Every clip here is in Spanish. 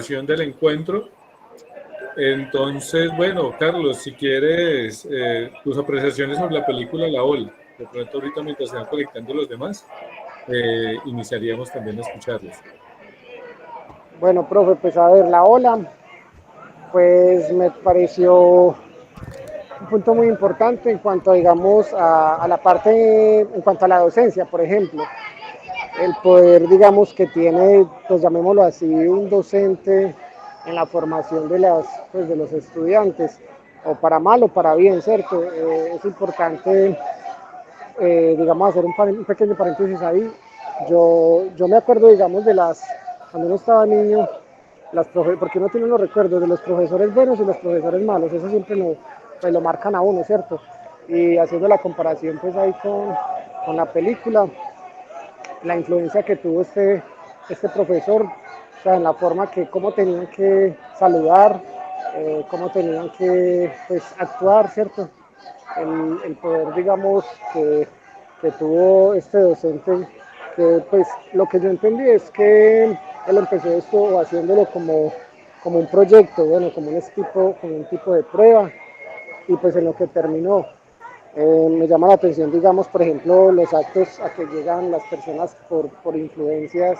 del encuentro. Entonces, bueno, Carlos, si quieres tus apreciaciones sobre la película La Ola. De pronto ahorita mientras se van conectando los demás, iniciaríamos también a escucharlos. Bueno, profe, pues a ver, La Ola, pues me pareció un punto muy importante en cuanto, digamos, a la parte, en cuanto a la docencia, por ejemplo. El poder, digamos, que tiene, pues llamémoslo así, un docente en la formación de, pues, de los estudiantes, o para mal o para bien, ¿cierto? Es importante, digamos, hacer un pequeño paréntesis ahí. Yo me acuerdo, digamos, cuando uno estaba niño, porque uno tiene unos recuerdos de los profesores buenos y los profesores malos, eso siempre pues lo marcan a uno, ¿cierto? Y haciendo la comparación, pues ahí con la película, la influencia que tuvo este profesor, o sea, en la forma que, cómo tenían que saludar, cómo tenían que, pues, actuar, ¿cierto? El poder, digamos, que tuvo este docente, que pues lo que yo entendí es que él empezó esto haciéndolo como un proyecto, bueno, como un tipo de prueba, y pues en lo que terminó. Me llama la atención, digamos, por ejemplo, los actos a que llegan las personas por influencias,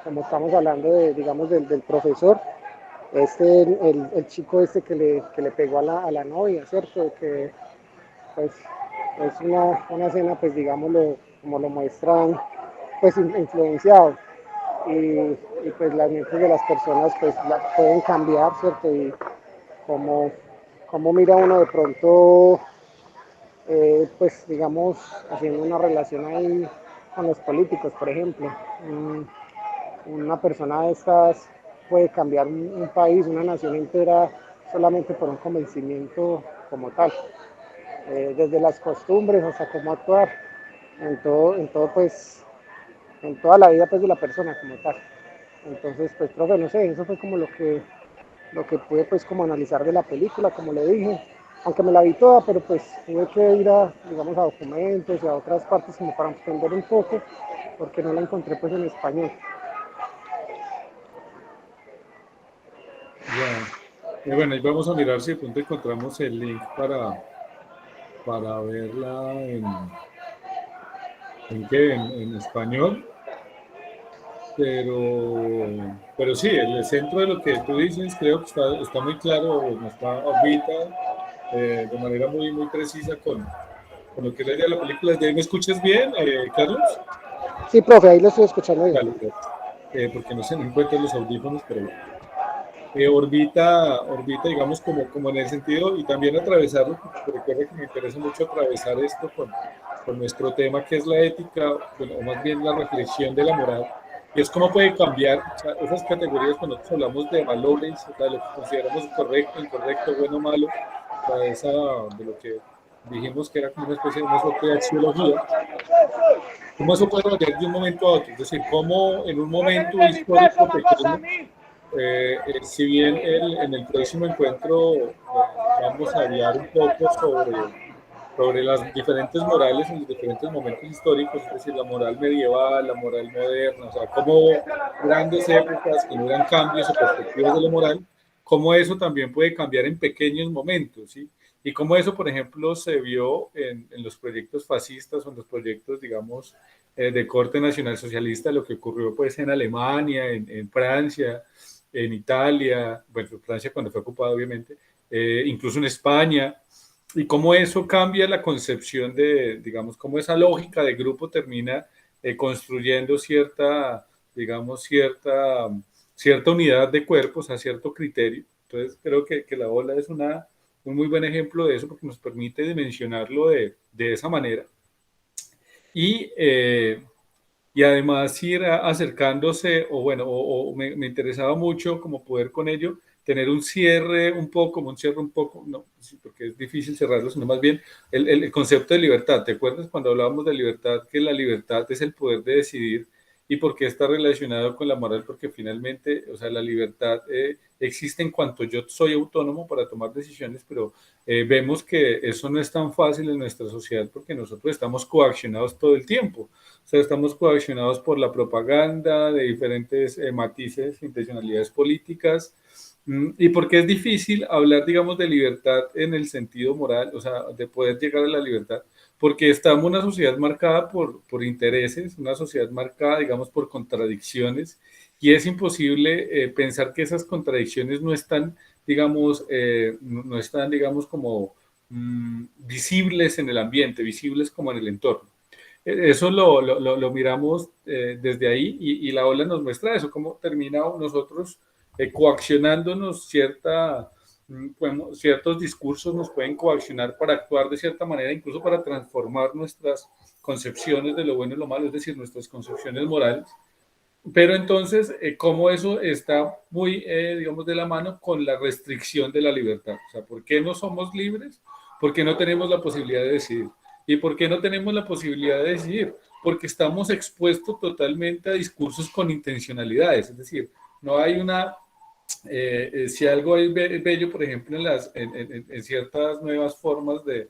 como estamos hablando de, digamos, del profesor, el chico que le pegó a la novia, ¿cierto? Que pues es una escena, pues digámoslo, como lo muestran, pues influenciado. Y pues las mentes de las personas pues pueden cambiar, ¿cierto? Y como, como mira uno de pronto, pues digamos, haciendo una relación ahí con los políticos, por ejemplo. Una persona de estas puede cambiar un país, una nación entera, solamente por un convencimiento como tal, desde las costumbres hasta cómo actuar, en todo pues, en toda la vida pues de la persona como tal. Entonces, pues, profe, no sé, eso fue como lo que pude pues como analizar de la película, como le dije, aunque me la vi toda, pero pues tuve que ir a, digamos, a documentos y a otras partes como para entender un poco, porque no la encontré pues en español. Ya. Bueno, y vamos a mirar si de pronto encontramos el link para verla en español. Pero sí, el centro de lo que tú dices creo que está muy claro, nos está Orbita de manera muy precisa con lo que es la idea de la película. ¿De ahí me escuchas bien, Carlos? Sí, profe, ahí lo estoy escuchando bien. Vale, gracias. Porque no se me encuentran los audífonos, pero bueno. Digamos, como en el sentido, y también atravesarlo, porque recuerda que me interesa mucho atravesar esto con nuestro tema, que es la ética, bueno, o más bien la reflexión de la moral, y es cómo puede cambiar, o sea, esas categorías cuando nosotros hablamos de valores, o sea, de lo que consideramos correcto, incorrecto, bueno, malo, o sea, de lo que dijimos que era como una especie de una suerte de axiología, cómo eso puede variar de un momento a otro, es decir, cómo en un momento histórico pequeño, si bien en el próximo encuentro vamos a hablar un poco sobre las diferentes morales en los diferentes momentos históricos, es decir, la moral medieval, la moral moderna, o sea, cómo grandes épocas generan cambios o perspectivas de la moral, cómo eso también puede cambiar en pequeños momentos, ¿sí? Y cómo eso, por ejemplo, se vio en los proyectos fascistas o en los proyectos, digamos, de corte nacionalsocialista, lo que ocurrió pues en Alemania, en Francia, en Italia, bueno, Francia cuando fue ocupada obviamente, incluso en España, y cómo eso cambia la concepción de, digamos, cómo esa lógica de grupo termina construyendo digamos, cierta unidad de cuerpos a cierto criterio. Entonces, creo que la ola es un muy buen ejemplo de eso porque nos permite dimensionarlo de esa manera. Y, y además ir acercándose, o bueno, me interesaba mucho como poder con ello tener un cierre un poco, no, porque es difícil cerrarlo, sino más bien el concepto de libertad. ¿Te acuerdas cuando hablábamos de libertad, que la libertad es el poder de decidir ¿Y por qué está relacionado con la moral? Porque finalmente, o sea, la libertad existe en cuanto yo soy autónomo para tomar decisiones, pero vemos que eso no es tan fácil en nuestra sociedad porque nosotros estamos coaccionados todo el tiempo. O sea, estamos coaccionados por la propaganda de diferentes matices, intencionalidades políticas. Y porque es difícil hablar, digamos, de libertad en el sentido moral, o sea, de poder llegar a la libertad, porque estamos en una sociedad marcada por intereses, una sociedad marcada, digamos, por contradicciones, y es imposible pensar que esas contradicciones no están, digamos, no están, digamos, como visibles en el ambiente, visibles como en el entorno. Eso lo miramos desde ahí y la ola nos muestra eso, cómo termina nosotros coaccionándonos ciertos discursos nos pueden coaccionar para actuar de cierta manera, incluso para transformar nuestras concepciones de lo bueno y lo malo, es decir, nuestras concepciones morales. Pero entonces, ¿cómo eso está muy, digamos, de la mano con la restricción de la libertad? O sea, ¿por qué no somos libres? Porque no tenemos la posibilidad de decidir. ¿Y por qué no tenemos la posibilidad de decidir? Porque estamos expuestos totalmente a discursos con intencionalidades. Es decir, no hay una si algo es bello, por ejemplo, en ciertas nuevas formas de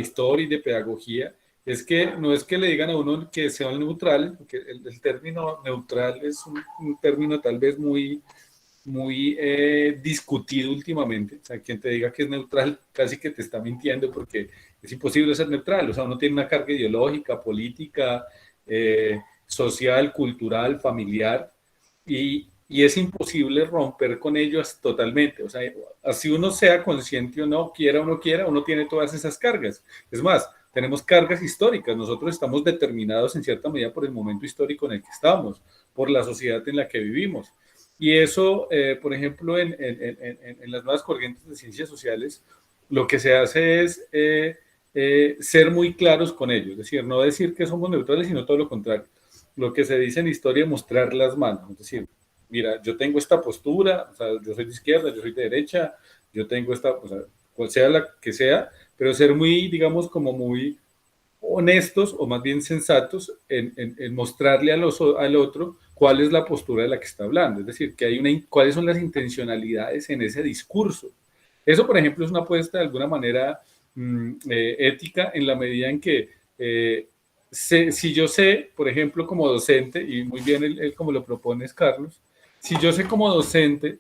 historia y de pedagogía, es que no es que le digan a uno que sea neutral, porque el término neutral es un término tal vez muy discutido últimamente. O sea, quien te diga que es neutral casi que te está mintiendo porque es imposible ser neutral. O sea, uno tiene una carga ideológica, política, social, cultural, familiar y es imposible romper con ellos totalmente. O sea, así uno sea consciente o no, quiera o no quiera, uno tiene todas esas cargas. Es más, tenemos cargas históricas. Nosotros estamos determinados en cierta medida por el momento histórico en el que estamos, por la sociedad en la que vivimos. Y eso, por ejemplo, en las nuevas corrientes de ciencias sociales, lo que se hace es ser muy claros con ellos. Es decir, no decir que somos neutrales, sino todo lo contrario. Lo que se dice en historia es mostrar las manos. Es decir, mira, yo tengo esta postura, o sea, yo soy de izquierda, yo soy de derecha, yo tengo esta, o sea, cual sea la que sea, pero ser muy, digamos, como muy honestos o más bien sensatos en mostrarle al otro cuál es la postura de la que está hablando, es decir, que hay cuáles son las intencionalidades en ese discurso. Eso, por ejemplo, es una apuesta de alguna manera ética en la medida en que si yo sé, por ejemplo, como docente, y muy bien como lo propones, Carlos, si yo sé como docente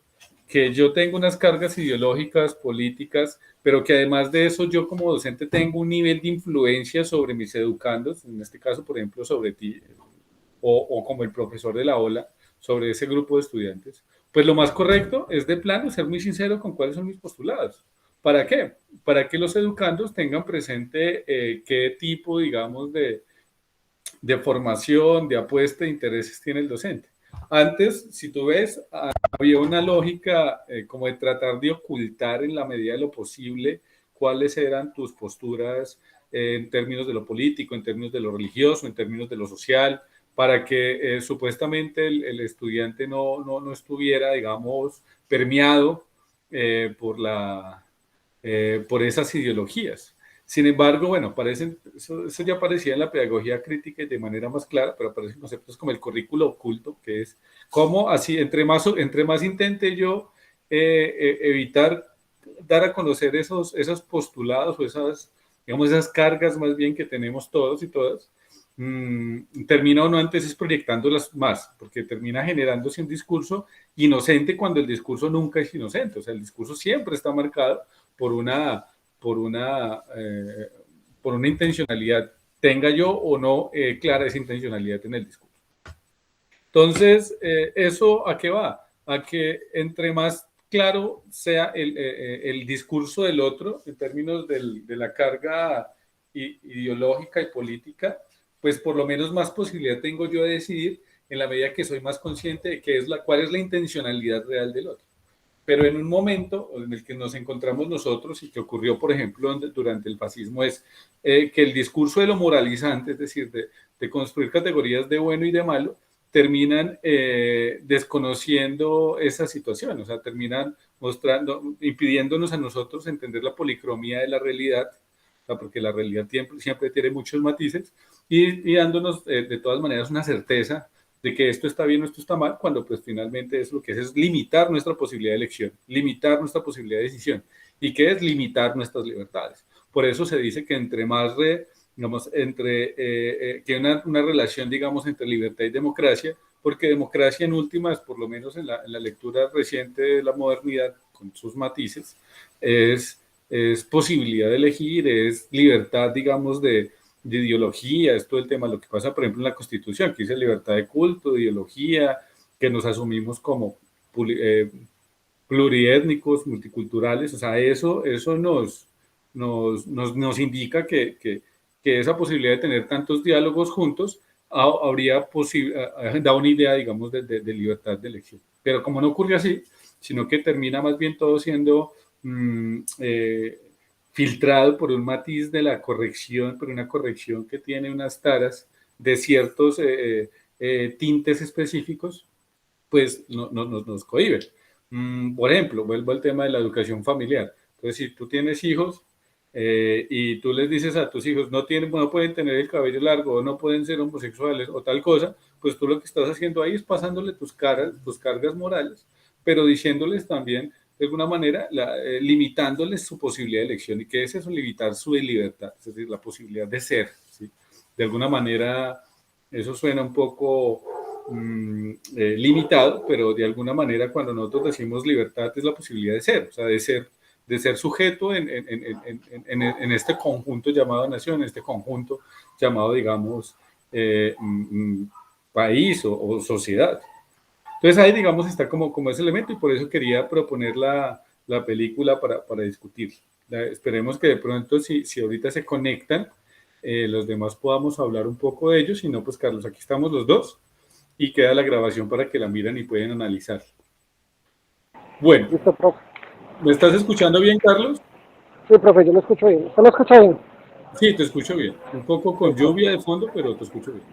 que yo tengo unas cargas ideológicas, políticas, pero que además de eso yo como docente tengo un nivel de influencia sobre mis educandos, en este caso, por ejemplo, sobre ti, o como el profesor de la ola, sobre ese grupo de estudiantes, pues lo más correcto es de plano ser muy sincero con cuáles son mis postulados. ¿Para qué? Para que los educandos tengan presente qué tipo, digamos, de formación, de apuesta, de intereses tiene el docente. Antes, si tú ves, había una lógica como de tratar de ocultar en la medida de lo posible cuáles eran tus posturas en términos de lo político, en términos de lo religioso, en términos de lo social, para que supuestamente el estudiante no estuviera, digamos, permeado por esas ideologías. Sin embargo, bueno, eso ya aparecía en la pedagogía crítica y de manera más clara, pero aparecen conceptos como el currículo oculto, que es cómo así, entre más intente yo evitar dar a conocer esos postulados o digamos, esas cargas más bien que tenemos todos y todas, termina uno antes proyectándolas más, porque termina generándose un discurso inocente cuando el discurso nunca es inocente, o sea, el discurso siempre está marcado por una, por una, eh, por una intencionalidad, tenga yo o no clara esa intencionalidad en el discurso. Entonces, ¿eso a qué va? A que entre más claro sea el discurso del otro en términos de la carga ideológica y política, pues por lo menos más posibilidad tengo yo de decidir en la medida que soy más consciente de cuál es la intencionalidad real del otro. Pero en un momento en el que nos encontramos nosotros y que ocurrió, por ejemplo, durante el fascismo, es que el discurso de lo moralizante, es decir, de construir categorías de bueno y de malo, terminan desconociendo esa situación, o sea, terminan impidiéndonos a nosotros entender la policromía de la realidad, o sea, porque la realidad siempre tiene muchos matices, y dándonos de todas maneras una certeza de que esto está bien o esto está mal, cuando pues finalmente es lo que es limitar nuestra posibilidad de elección, limitar nuestra posibilidad de decisión. ¿Y qué es limitar nuestras libertades? Por eso se dice que entre más, digamos, que una relación, digamos, entre libertad y democracia, porque democracia en últimas, por lo menos en la lectura reciente de la modernidad, con sus matices, es posibilidad de elegir, es libertad, digamos, de ideología, es todo el tema, lo que pasa, por ejemplo, en la Constitución, que dice libertad de culto, de ideología, que nos asumimos como pluriétnicos, multiculturales, o sea, eso nos indica que esa posibilidad de tener tantos diálogos juntos habría dado una idea, digamos, de libertad de elección. Pero como no ocurre así, sino que termina más bien todo siendo filtrado por un matiz de la corrección, por una corrección que tiene unas taras de ciertos tintes específicos, pues nos cohíbe. Por ejemplo, vuelvo al tema de la educación familiar. Entonces, si tú tienes hijos y tú les dices a tus hijos no pueden tener el cabello largo o no pueden ser homosexuales o tal cosa, pues tú lo que estás haciendo ahí es pasándole tus cargas morales, pero diciéndoles también de alguna manera limitándoles su posibilidad de elección. ¿Y qué es eso? Limitar su libertad, es decir, la posibilidad de ser, ¿sí? De alguna manera eso suena un poco limitado, pero de alguna manera cuando nosotros decimos libertad es la posibilidad de ser, o sea, de ser sujeto en este conjunto llamado nación, en este conjunto llamado, digamos, país o sociedad. Entonces ahí, digamos, está como ese elemento y por eso quería proponer la película para discutir. Esperemos que de pronto, si ahorita se conectan, los demás podamos hablar un poco de ellos. Si no, pues Carlos, aquí estamos los dos y queda la grabación para que la miren y pueden analizar. Bueno, Listo, profe. ¿me estás escuchando bien, Carlos? Sí, profe, yo lo escucho bien. ¿Usted lo escucha bien? Sí, te escucho bien. Un poco con lluvia de fondo, pero te escucho bien.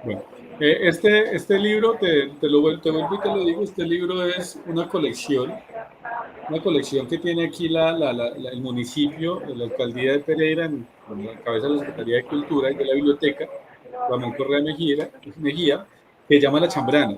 Bueno, este libro, te vuelvo y te lo digo, este libro es una colección que tiene aquí el municipio, la alcaldía de Pereira, con la cabeza de la Secretaría de Cultura y de la Biblioteca, Ramón Correa Mejía, que llama La Chambrana.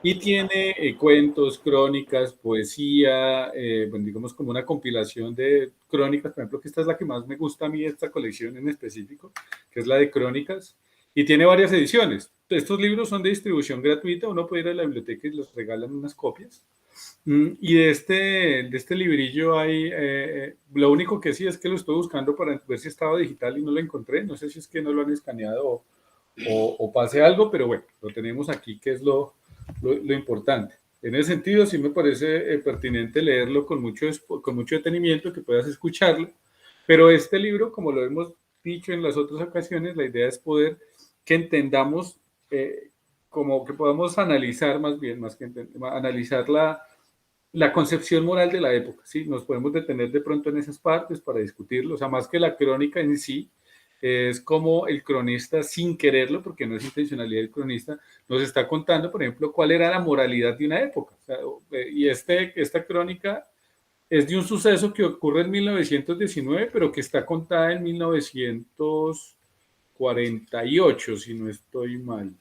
Y tiene cuentos, crónicas, poesía, bueno, digamos como una compilación de crónicas, por ejemplo, que esta es la que más me gusta a mí, esta colección en específico, que es la de crónicas, y tiene varias ediciones. Estos libros son de distribución gratuita, uno puede ir a la biblioteca y les regalan unas copias. Y de este librillo hay, lo único que sí es que lo estoy buscando para ver si estaba digital y no lo encontré, no sé si es que no lo han escaneado o pase algo, pero bueno, lo tenemos aquí, que es lo importante. En ese sentido, sí me parece pertinente leerlo con mucho detenimiento, que puedas escucharlo, pero este libro, como lo hemos dicho en las otras ocasiones, la idea es poder que entendamos, como que podamos analizar más bien, analizar la concepción moral de la época, ¿sí? Nos podemos detener de pronto en esas partes para discutirlo, o sea, más que la crónica en sí, es como el cronista, sin quererlo, porque no es intencionalidad del cronista, nos está contando, por ejemplo, cuál era la moralidad de una época. O sea, y esta crónica es de un suceso que ocurre en 1919, pero que está contada en 1948, si no estoy mal.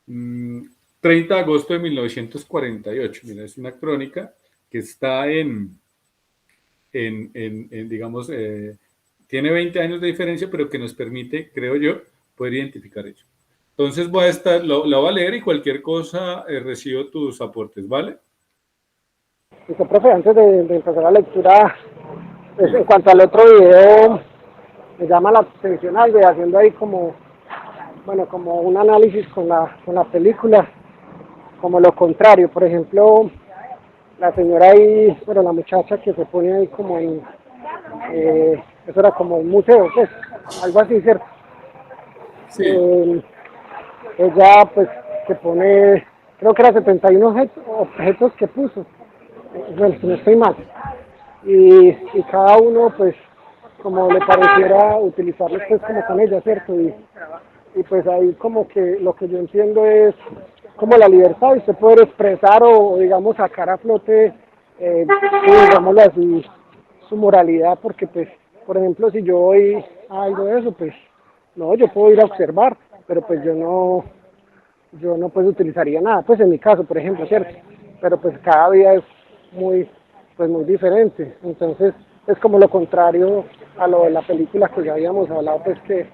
30 de agosto de 1948. Mira, es una crónica que está digamos, tiene 20 años de diferencia, pero que nos permite, creo yo, poder identificar ello. Entonces lo voy a leer y cualquier cosa recibo tus aportes, ¿vale? Listo, profe, antes de empezar la lectura, pues, en cuanto al otro video, me llama la atención algo, haciendo ahí como, bueno, como un análisis con la película, como lo contrario. Por ejemplo, la señora ahí, bueno, la muchacha que se pone ahí como en, eso era como un museo, pues, algo así, ¿cierto? Sí. Ella, pues, que pone, creo que era 71 objetos que puso, bueno, si no estoy mal, y cada uno, pues, como le pareciera utilizarlos, pues, como con ella, ¿cierto? Y pues ahí como que lo que yo entiendo es como la libertad de usted poder expresar o digamos sacar a flote, digámoslo así, su moralidad, porque pues, por ejemplo, si yo voy a algo de eso, pues no, yo puedo ir a observar, pero pues yo no pues utilizaría nada, pues en mi caso, por ejemplo, ¿cierto? Pero pues cada día es muy, pues muy diferente, entonces es como lo contrario a lo de la película que ya habíamos hablado, pues que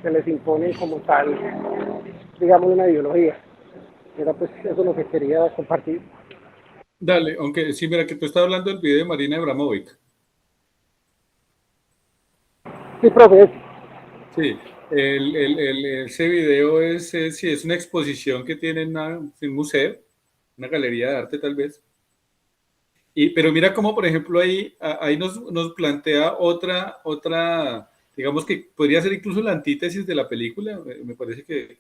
les imponen como tal, digamos, una ideología. Era pues eso lo que quería compartir. Dale, aunque sí, mira que tú estás hablando del video de Marina Abramovic. Sí, profe, Sí, ese video sí, es una exposición que tiene en un museo, una galería de arte tal vez. Pero mira cómo, por ejemplo, ahí nos plantea digamos que podría ser incluso la antítesis de la película. Me parece que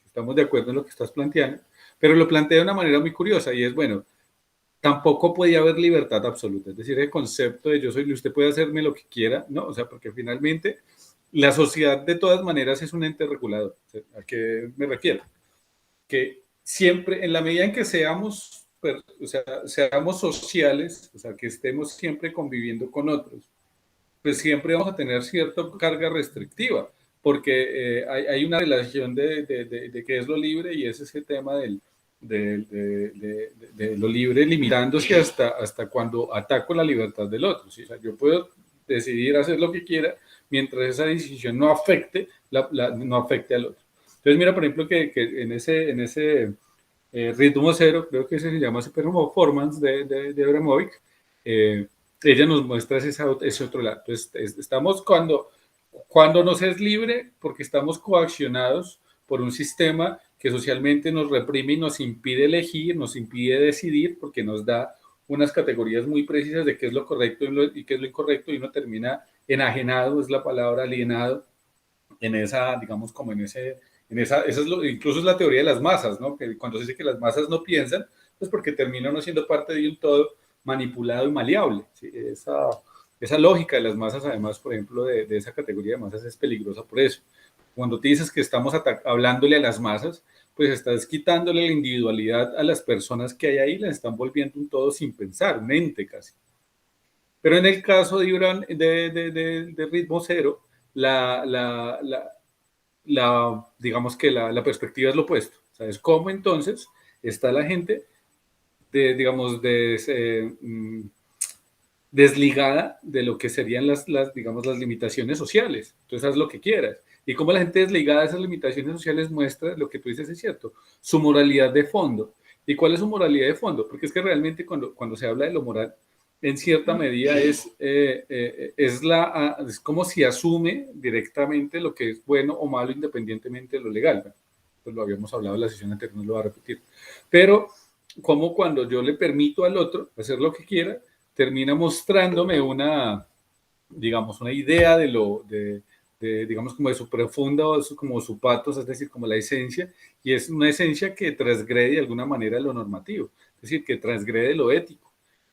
estamos de acuerdo en lo que estás planteando, pero lo plantea de una manera muy curiosa y es, bueno, tampoco podía haber libertad absoluta. Es decir, el concepto de yo soy, usted puede hacerme lo que quiera, ¿no? O sea, porque finalmente la sociedad de todas maneras es un ente regulador. ¿A qué me refiero? Que siempre, en la medida en que seamos, o sea, seamos sociales, o sea, que estemos siempre conviviendo con otros, pues siempre vamos a tener cierta carga restrictiva, porque hay una relación de qué es lo libre y es ese tema de lo libre limitándose hasta cuando ataco la libertad del otro. ¿Sí? O sea, yo puedo decidir hacer lo que quiera mientras esa decisión no afecte, no afecte al otro. Entonces, mira, por ejemplo, que en ese ritmo cero, creo que ese se llama performance de Abramovic, ella nos muestra ese otro lado. Entonces, estamos cuando nos es libre, porque estamos coaccionados por un sistema que socialmente nos reprime y nos impide elegir, nos impide decidir, porque nos da unas categorías muy precisas de qué es lo correcto y qué es lo incorrecto, y uno termina enajenado, es la palabra, alienado, en esa, digamos, como esa es incluso es la teoría de las masas, ¿no? Que cuando se dice que las masas no piensan, pues porque terminan no siendo parte de un todo manipulado y maleable. ¿Sí? Esa lógica de las masas, además, por ejemplo, de esa categoría de masas es peligrosa por eso. Cuando te dices que estamos hablándole a las masas, pues estás quitándole la individualidad a las personas que hay ahí, las están volviendo un todo sin pensar, un ente casi. Pero en el caso de Ritmo Cero, la, la, la, digamos que la perspectiva es lo opuesto. ¿Sabes cómo entonces está la gente, digamos, desligada de lo que serían digamos, las limitaciones sociales? Entonces haz lo que quieras. Y cómo la gente desligada de esas limitaciones sociales muestra lo que tú dices es cierto, su moralidad de fondo. ¿Y cuál es su moralidad de fondo? Porque es que realmente cuando se habla de lo moral, en cierta medida es como si asume directamente lo que es bueno o malo independientemente de lo legal. ¿No? Pues lo habíamos hablado en la sesión anterior, no lo voy a repetir. Pero como cuando yo le permito al otro hacer lo que quiera, termina mostrándome digamos, una idea digamos, como de su profunda, como su patos, es decir, como la esencia, y es una esencia que transgrede de alguna manera lo normativo, es decir, que transgrede lo ético.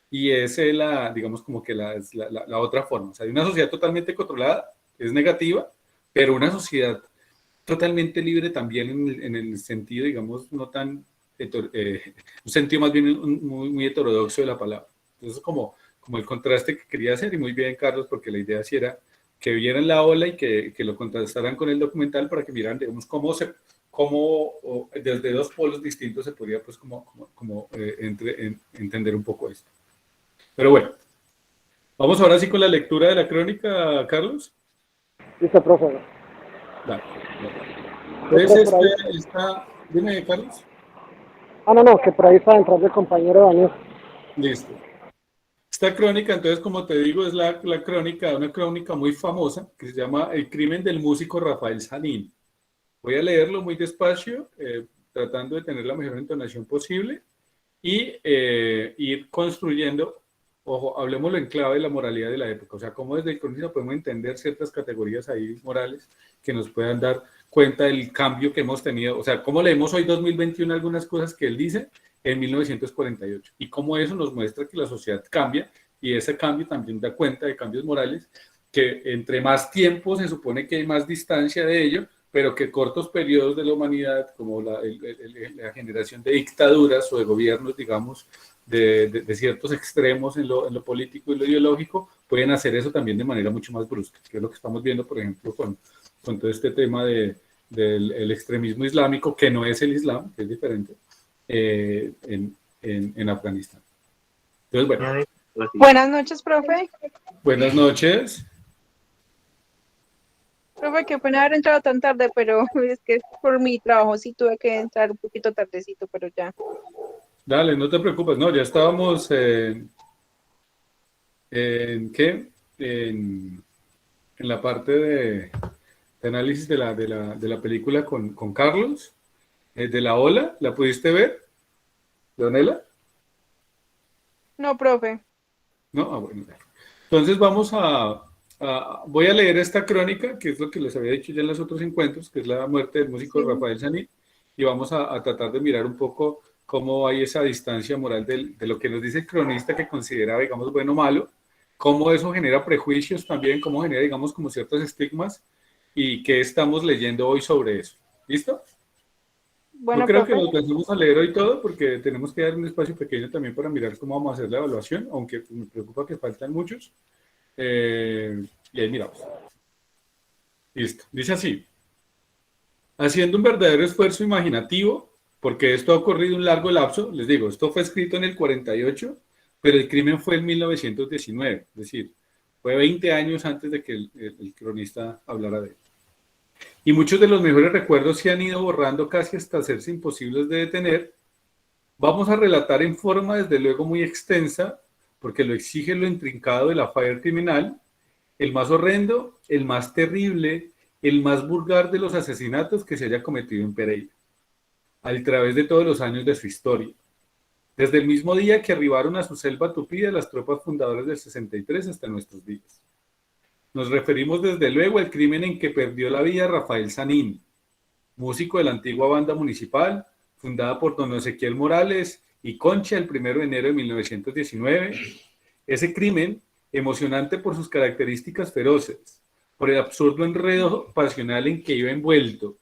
Y esa es digamos, como que la otra forma. O sea, hay una sociedad totalmente controlada, es negativa, pero una sociedad totalmente libre también en el sentido, digamos, no tan, un sentido más bien muy heterodoxo de la palabra. Entonces, como el contraste que quería hacer, y muy bien, Carlos, porque la idea sí era que vieran la ola y que lo contrastaran con el documental para que vieran, digamos, cómo desde dos polos distintos se podría, pues, entender un poco esto. Pero bueno, vamos ahora sí con la lectura de la crónica, Carlos. listo, profe. Dale, dale. Yo Entonces, creo por ahí. dime, Carlos. No, que por ahí está entrando el compañero Daniel. Listo. Esta crónica, entonces, como te digo, es una crónica muy famosa que se llama El crimen del músico Rafael Sanín. Voy a leerlo muy despacio, tratando de tener la mejor entonación posible y ir construyendo, ojo, hablemoslo en clave de la moralidad de la época, o sea, cómo desde el cronista podemos entender ciertas categorías ahí morales que nos puedan dar cuenta del cambio que hemos tenido, o sea, cómo leemos hoy 2021 algunas cosas que él dice en 1948 y cómo eso nos muestra que la sociedad cambia y ese cambio también da cuenta de cambios morales que entre más tiempo se supone que hay más distancia de ello, pero que cortos periodos de la humanidad, como la generación de dictaduras o de gobiernos, digamos, de ciertos extremos en lo político y lo ideológico, pueden hacer eso también de manera mucho más brusca, que es lo que estamos viendo, por ejemplo, con todo este tema del extremismo islámico, que no es el Islam, que es diferente, en Afganistán. Entonces, bueno. Buenas noches, profe. Buenas noches. Profe, qué pena haber entrado tan tarde, pero es que por mi trabajo sí tuve que entrar un poquito tardecito, pero ya. Dale, no te preocupes, no, ya estábamos ¿qué? En la parte de análisis de la película con Carlos, de la ola. ¿La pudiste ver, Leonela? No, profe. No, bueno. Entonces voy a leer esta crónica, que es lo que les había dicho ya en los otros encuentros, que es la muerte del músico Sí. Rafael Sanit, y vamos a tratar de mirar un poco cómo hay esa distancia moral de lo que nos dice el cronista que considera, digamos, bueno o malo, cómo eso genera prejuicios también, cómo genera, digamos, como ciertos estigmas, y qué estamos leyendo hoy sobre eso. ¿Listo? No Bueno, creo que profe. lo alcancemos a leer hoy todo, porque tenemos que dar un espacio pequeño también para mirar cómo vamos a hacer la evaluación, aunque me preocupa que faltan muchos. Y ahí miramos. Listo. Dice así. Haciendo un verdadero esfuerzo imaginativo, porque esto ha ocurrido un largo lapso, les digo, esto fue escrito en el 48, pero el crimen fue en 1919, es decir, fue 20 años antes de que el cronista hablara de él. Y muchos de los mejores recuerdos se han ido borrando casi hasta hacerse imposibles de detener. Vamos a relatar en forma, desde luego, muy extensa, porque lo exige lo intrincado de la falla criminal, el más horrendo, el más terrible, el más vulgar de los asesinatos que se haya cometido en Pereira, a través de todos los años de su historia. Desde el mismo día que arribaron a su selva tupida las tropas fundadoras del 63 hasta nuestros días. Nos referimos desde luego al crimen en que perdió la vida Rafael Sanín, músico de la antigua banda municipal, fundada por don Ezequiel Morales y Concha el 1 de enero de 1919. Ese crimen, emocionante por sus características feroces, por el absurdo enredo pasional en que iba envuelto,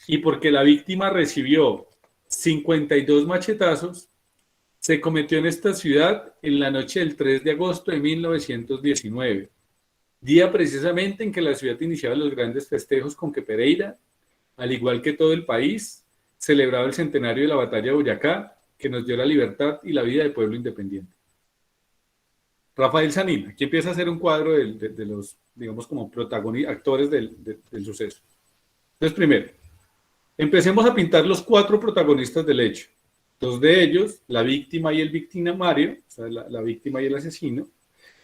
y porque la víctima recibió 52 machetazos, se cometió en esta ciudad en la noche del 3 de agosto de 1919, día precisamente en que la ciudad iniciaba los grandes festejos con que Pereira, al igual que todo el país, celebraba el centenario de la batalla de Boyacá, que nos dio la libertad y la vida de pueblo independiente. Rafael Sanín, aquí empieza a hacer un cuadro de los, digamos, como protagonistas, actores del suceso. Entonces, primero, empecemos a pintar los 4 protagonistas del hecho. 2 de ellos, la víctima y el victimario, o sea, la víctima y el asesino,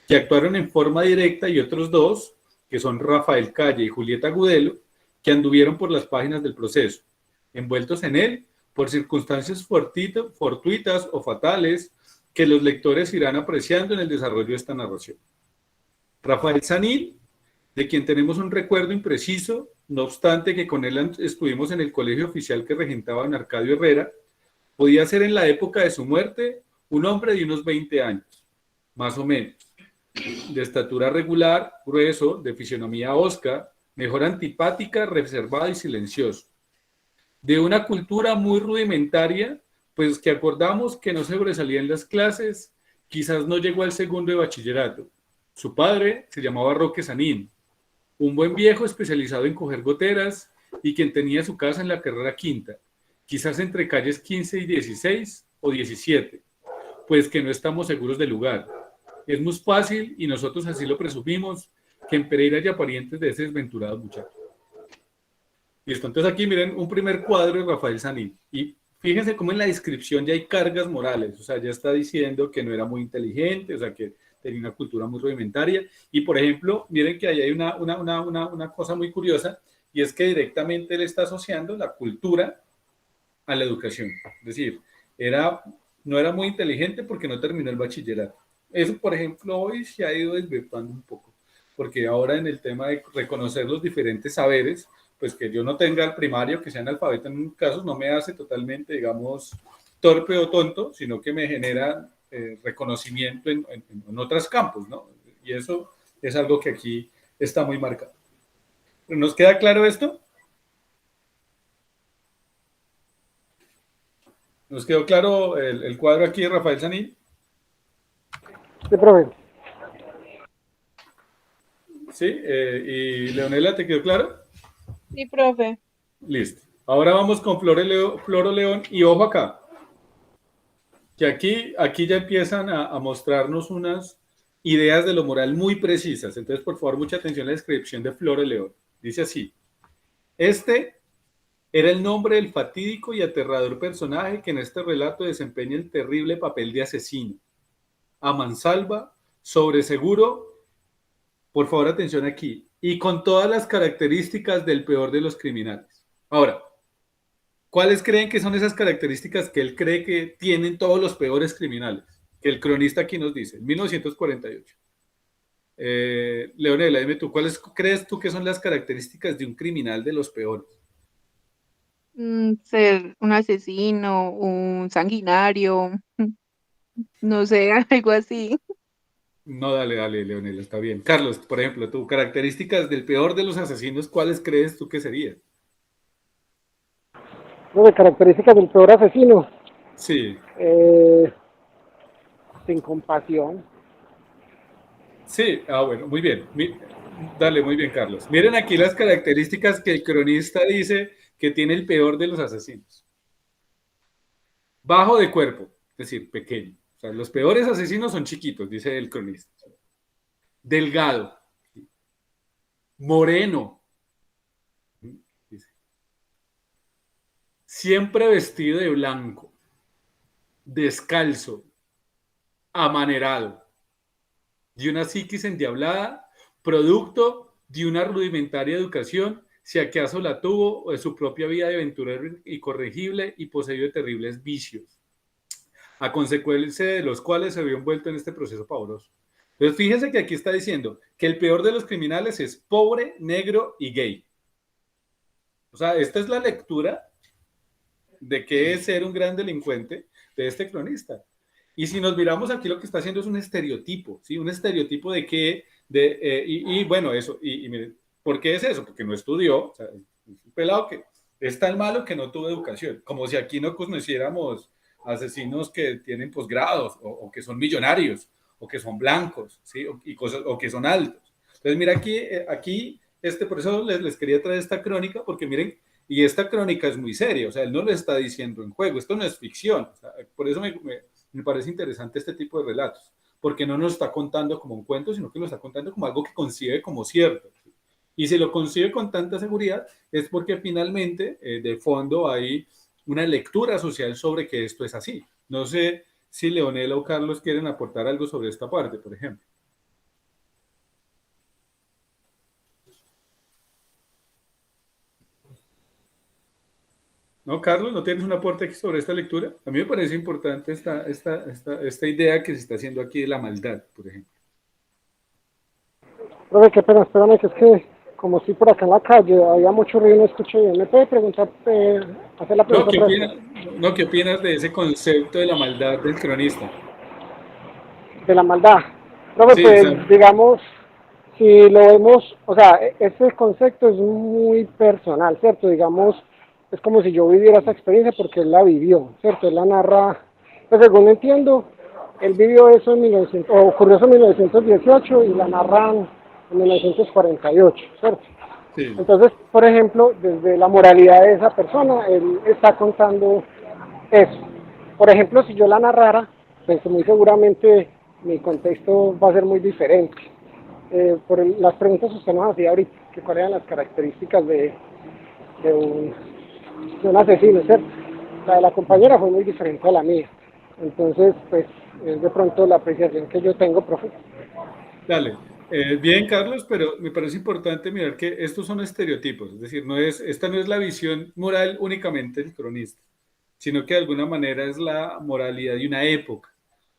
que actuaron en forma directa, y otros 2, que son Rafael Calle y Julieta Gudelo, que anduvieron por las páginas del proceso, envueltos en él por circunstancias fortuitas o fatales que los lectores irán apreciando en el desarrollo de esta narración. Rafael Sanín, de quien tenemos un recuerdo impreciso, no obstante que con él estuvimos en el colegio oficial que regentaba don Arcadio Herrera, podía ser en la época de su muerte un hombre de unos 20 años, más o menos, de estatura regular, grueso, de fisionomía hosca, mejor antipática, reservada y silencioso, de una cultura muy rudimentaria, pues que acordamos que no sobresalía en las clases, quizás no llegó al segundo de bachillerato. Su padre se llamaba Roque Sanín, un buen viejo especializado en coger goteras y quien tenía su casa en la carrera quinta, quizás entre calles 15 y 16 o 17, pues que no estamos seguros del lugar. Es muy fácil, y nosotros así lo presumimos, que en Pereira haya parientes de ese desventurado muchacho. Listo, entonces aquí miren un primer cuadro de Rafael Sanín, y fíjense cómo en la descripción ya hay cargas morales, o sea, ya está diciendo que no era muy inteligente, o sea, que tenía una cultura muy rudimentaria, y por ejemplo, miren que ahí hay una cosa muy curiosa, y es que directamente él está asociando la cultura a la educación, es decir, no era muy inteligente porque no terminó el bachillerato. Eso, por ejemplo, hoy se ha ido desvirtuando un poco, porque ahora en el tema de reconocer los diferentes saberes, pues que yo no tenga el primario, que sea analfabeto en un caso, no me hace totalmente, digamos, torpe o tonto, sino que me genera reconocimiento en otros campos, ¿no? Y eso es algo que aquí está muy marcado. ¿Nos queda claro esto? ¿Nos quedó claro el cuadro aquí de Rafael Sanín? Sí, profe. Sí, y Leonela, ¿te quedó claro? Sí, profe. Listo. Ahora vamos con Floro León y ojo acá, que aquí ya empiezan a mostrarnos unas ideas de lo moral muy precisas. Entonces, por favor, mucha atención a la descripción de Floro León. Dice así, este era el nombre del fatídico y aterrador personaje que en este relato desempeña el terrible papel de asesino. A mansalva, sobreseguro, por favor, atención aquí, y con todas las características del peor de los criminales. Ahora, ¿cuáles creen que son esas características que él cree que tienen todos los peores criminales? Que el cronista aquí nos dice, 1948. Leonela, dime tú, ¿cuáles crees tú que son las características de un criminal de los peores? Ser un asesino, un sanguinario, no sé, algo así. No, dale, Leonela, está bien. Carlos, por ejemplo, tú, características del peor de los asesinos, ¿cuáles crees tú que serían? ¿No? De características del peor asesino, Sí, eh, sin compasión. sí, bueno, muy bien. Dale, muy bien, Carlos. Miren aquí las características que el cronista dice que tiene el peor de los asesinos. Bajo de cuerpo, es decir, pequeño. O sea, los peores asesinos son chiquitos, dice el cronista. Delgado, moreno, dice. Siempre vestido de blanco, descalzo, amanerado, de una psiquis endiablada, producto de una rudimentaria educación, si acaso la tuvo, o de su propia vida de aventurero incorregible y poseído de terribles vicios, a consecuencia de los cuales se vio envuelto en este proceso pavoroso. Entonces, fíjense que aquí está diciendo que el peor de los criminales es pobre, negro y gay. O sea, esta es la lectura de qué es ser un gran delincuente de este cronista. Y si nos miramos aquí, lo que está haciendo es un estereotipo, ¿sí? Un estereotipo de qué, bueno, eso, y miren, ¿por qué es eso? Porque no estudió, o sea, es un pelado que es tan malo que no tuvo educación, como si aquí no conociéramos asesinos que tienen posgrados, o que son millonarios, o que son blancos, ¿sí? O que son altos. Entonces, mira aquí por eso les quería traer esta crónica, porque miren, y esta crónica es muy seria, o sea, él no lo está diciendo en juego, esto no es ficción, o sea, por eso me parece interesante este tipo de relatos, porque no nos está contando como un cuento, sino que lo está contando como algo que concibe como cierto. Y si lo concibe con tanta seguridad, es porque finalmente, de fondo, hay una lectura social sobre que esto es así. No sé si Leonela o Carlos quieren aportar algo sobre esta parte, por ejemplo. ¿No, Carlos? ¿No tienes un aporte aquí sobre esta lectura? A mí me parece importante esta idea que se está haciendo aquí de la maldad, por ejemplo. Profe, qué pena, espérame, que es que como estoy por acá en la calle, había mucho ruido y no escuché bien. ¿Me puede preguntar, hacer la No, pregunta otra vez? no, ¿qué opinas de ese concepto de la maldad del cronista? De la maldad. Profe, Sí, o sea, pues digamos, si lo vemos, o sea, ese concepto es muy personal, ¿cierto? Digamos, es como si yo viviera esa experiencia porque él la vivió, ¿cierto? Él la narra, pues según entiendo, él vivió eso en 1900, o ocurrió eso en 1918 y la narran en 1948, ¿cierto? sí, Entonces, por ejemplo, desde la moralidad de esa persona, él está contando eso. Por ejemplo, si yo la narrara, pues muy seguramente mi contexto va a ser muy diferente. Las preguntas que usted nos hacía ahorita, que cuáles eran las características de, un, de un asesino, ¿cierto? La de la compañera fue muy diferente a la mía. Entonces, pues, es de pronto la apreciación que yo tengo, profe. dale. Bien, Carlos, pero me parece importante mirar que estos son estereotipos, es decir, esta no es la visión moral únicamente del cronista, sino que de alguna manera es la moralidad de una época.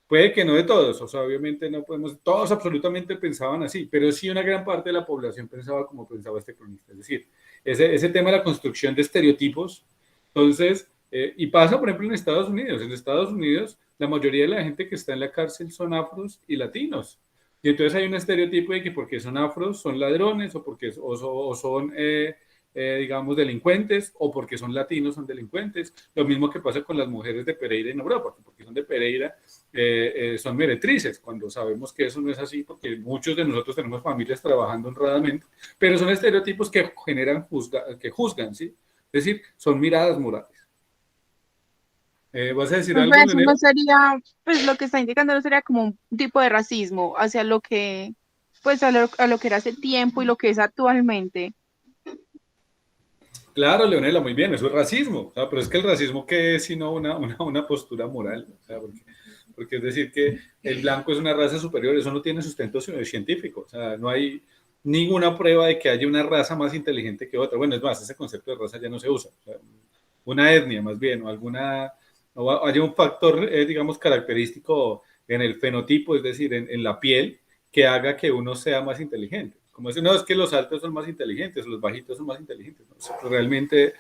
Puede que no de todos, o sea, obviamente no podemos, todos absolutamente pensaban así, pero sí una gran parte de la población pensaba como pensaba este cronista. Es decir, ese tema de la construcción de estereotipos, entonces, y pasa, por ejemplo, en Estados Unidos. En Estados Unidos, la mayoría de la gente que está en la cárcel son afros y latinos. Y entonces hay un estereotipo de que porque son afros son ladrones o porque o son digamos, delincuentes, o porque son latinos son delincuentes. Lo mismo que pasa con las mujeres de Pereira en Europa, porque son de Pereira, son meretrices, cuando sabemos que eso no es así, porque muchos de nosotros tenemos familias trabajando honradamente, pero son estereotipos que generan, que juzgan, ¿sí? Es decir, son miradas morales. ¿Vas a decir Pues algo, eso Leonela? no sería, pues lo que está indicando no sería como un tipo de racismo hacia lo que, pues a lo que era hace tiempo y lo que es actualmente. Claro, Leonela, muy bien, eso es racismo, o sea, pero es que el racismo, ¿qué es sino una postura moral? O sea, porque es decir que el blanco es una raza superior, eso no tiene sustento científico, o sea, no hay ninguna prueba de que haya una raza más inteligente que otra. Bueno, es más, ese concepto de raza ya no se usa, o sea, una etnia más bien, o alguna, o haya un factor, digamos, característico en el fenotipo, es decir, en la piel, que haga que uno sea más inteligente. Como decir, no, es que los altos son más inteligentes, los bajitos son más inteligentes. ¿No? O sea, realmente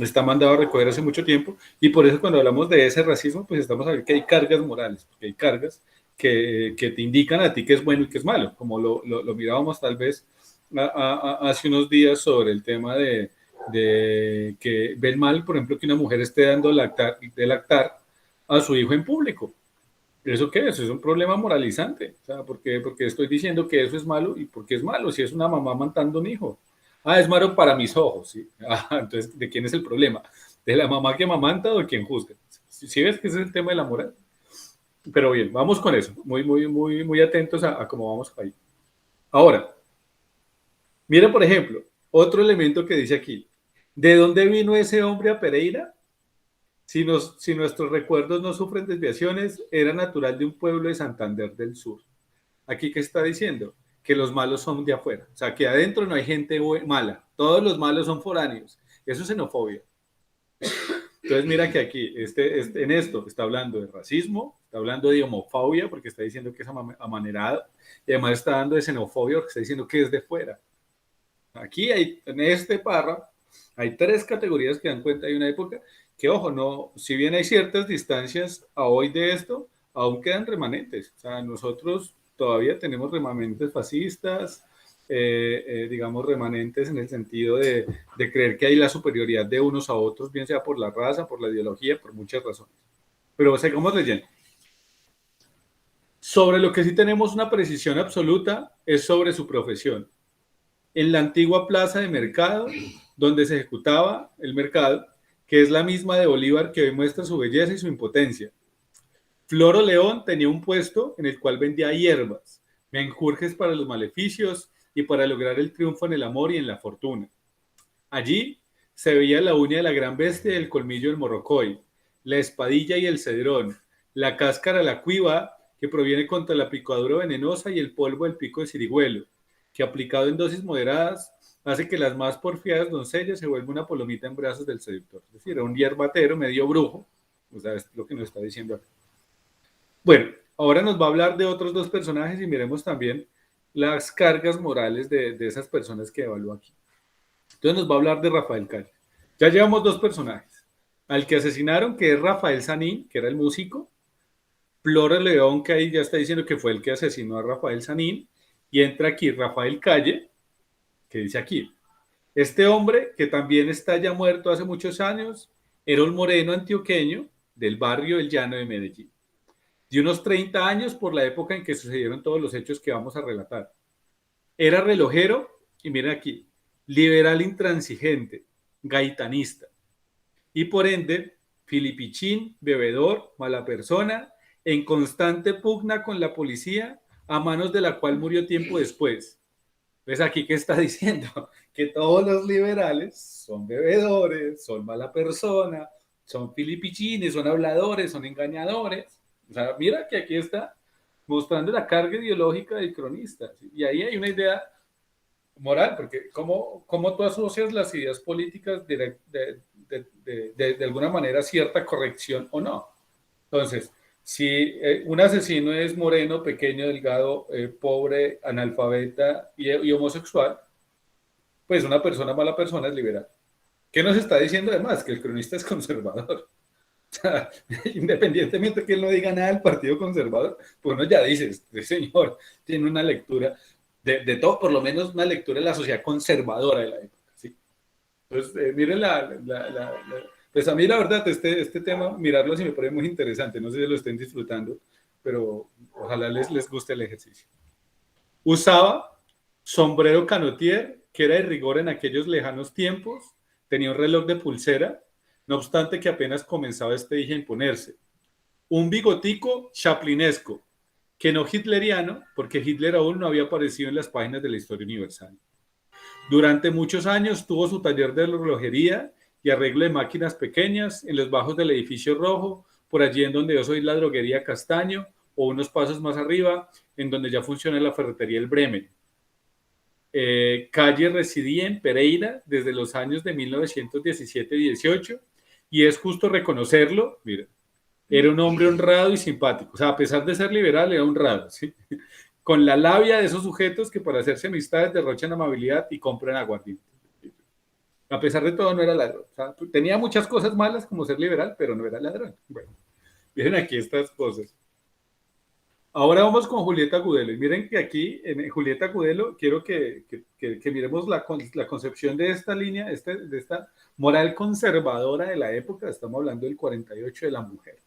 está mandado a recoger hace mucho tiempo, y por eso cuando hablamos de ese racismo, pues estamos hablando que hay cargas morales, porque hay cargas que te indican a ti qué es bueno y qué es malo, como lo mirábamos tal vez hace unos días sobre el tema de que ven mal, por ejemplo, que una mujer esté dando de lactar a su hijo en público. ¿Eso qué es? Es un problema moralizante. O sea, porque estoy diciendo que eso es malo y por qué es malo si es una mamá amamantando un hijo. Ah, es malo para mis ojos, ¿sí? Ah, entonces, ¿de quién es el problema? ¿De la mamá que amamanta o de quien juzga? ¿Sí ves que ese es el tema de la moral? Pero bien, vamos con eso. Muy atentos a cómo vamos ahí. Ahora, mira, por ejemplo, otro elemento que dice aquí. ¿De dónde vino ese hombre a Pereira? Si nuestros recuerdos no sufren desviaciones, era natural de un pueblo de Santander del Sur. Aquí, ¿qué está diciendo? Que los malos son de afuera. O sea, que adentro no hay gente mala. Todos los malos son foráneos. Eso es xenofobia. Entonces, mira que aquí, en esto, está hablando de racismo, está hablando de homofobia, porque está diciendo que es amanerado, y además está dando de xenofobia, porque está diciendo que es de fuera. Aquí en este párrafo, hay tres categorías que dan cuenta de una época que, ojo, no, si bien hay ciertas distancias a hoy de esto, aún quedan remanentes. O sea, nosotros todavía tenemos remanentes fascistas, digamos, remanentes en el sentido de creer que hay la superioridad de unos a otros, bien sea por la raza, por la ideología, por muchas razones. Pero sigamos leyendo. Sobre lo que sí tenemos una precisión absoluta es sobre su profesión. En la antigua plaza de mercado, donde se ejecutaba el mercado, que es la misma de Bolívar, que hoy muestra su belleza y su impotencia. Floro León tenía un puesto en el cual vendía hierbas, menjurjes para los maleficios y para lograr el triunfo en el amor y en la fortuna. Allí se veía la uña de la gran bestia y el colmillo del morrocoy, la espadilla y el cedrón, la cáscara de la cuiva, que proviene contra la picadura venenosa, y el polvo del pico de cirigüelo, que aplicado en dosis moderadas hace que las más porfiadas doncellas se vuelva una palomita en brazos del seductor. Es decir, era un hierbatero medio brujo, o sea, es lo que nos está diciendo acá. Bueno, ahora nos va a hablar de otros dos personajes y miremos también las cargas morales de esas personas que evalúa aquí. Entonces nos va a hablar de Rafael Calle. Ya llevamos dos personajes. Al que asesinaron, que es Rafael Sanín, que era el músico. Flores León, que ahí ya está diciendo que fue el que asesinó a Rafael Sanín. Y entra aquí Rafael Calle, que dice aquí. Este hombre, que también está ya muerto hace muchos años, era un moreno antioqueño del barrio El Llano de Medellín. De unos 30 años por la época en que sucedieron todos los hechos que vamos a relatar. Era relojero, y miren aquí, liberal intransigente, gaitanista, y por ende, filipichín, bebedor, mala persona, en constante pugna con la policía, a manos de la cual murió tiempo después. ¿Ves aquí qué está diciendo? Que todos los liberales son bebedores, son mala persona, son filipichines, son habladores, son engañadores. O sea, mira que aquí está mostrando la carga ideológica del cronista. ¿Sí? Y ahí hay una idea moral, porque ¿cómo tú asocias las ideas políticas de alguna manera cierta corrección o no? Entonces, si un asesino es moreno, pequeño, delgado, pobre, analfabeta y homosexual, pues una persona mala persona es liberal. ¿Qué nos está diciendo además? Que el cronista es conservador. O sea, independientemente de que él no diga nada del Partido Conservador, pues uno ya dice, este señor tiene una lectura de todo, por lo menos una lectura de la sociedad conservadora de la época. ¿Sí? Entonces, miren pues a mí la verdad, este tema, mirarlo sí me parece muy interesante. No sé si lo estén disfrutando, pero ojalá les guste el ejercicio. Usaba sombrero canotier, que era de rigor en aquellos lejanos tiempos. Tenía un reloj de pulsera, no obstante que apenas comenzaba este dije a imponerse. Un bigotico chaplinesco, que no hitleriano, porque Hitler aún no había aparecido en las páginas de la historia universal. Durante muchos años tuvo su taller de relojería y arreglo de máquinas pequeñas en los bajos del edificio rojo, por allí en donde yo soy la droguería Castaño, o unos pasos más arriba, en donde ya funciona la ferretería El Bremen. Calle residía en Pereira desde los años de 1917-18 y es justo reconocerlo, mira, era un hombre honrado y simpático, o sea, a pesar de ser liberal, era honrado, ¿sí? Con la labia de esos sujetos que para hacerse amistades derrochan amabilidad y compran aguardiente. A pesar de todo, no era ladrón. O sea, tenía muchas cosas malas como ser liberal, pero no era ladrón. Bueno, miren aquí estas cosas. Ahora vamos con Julieta Gudelo. Y miren que aquí, en Julieta Gudelo, quiero que miremos la concepción de esta línea, de esta moral conservadora de la época. Estamos hablando del 48 de la mujer.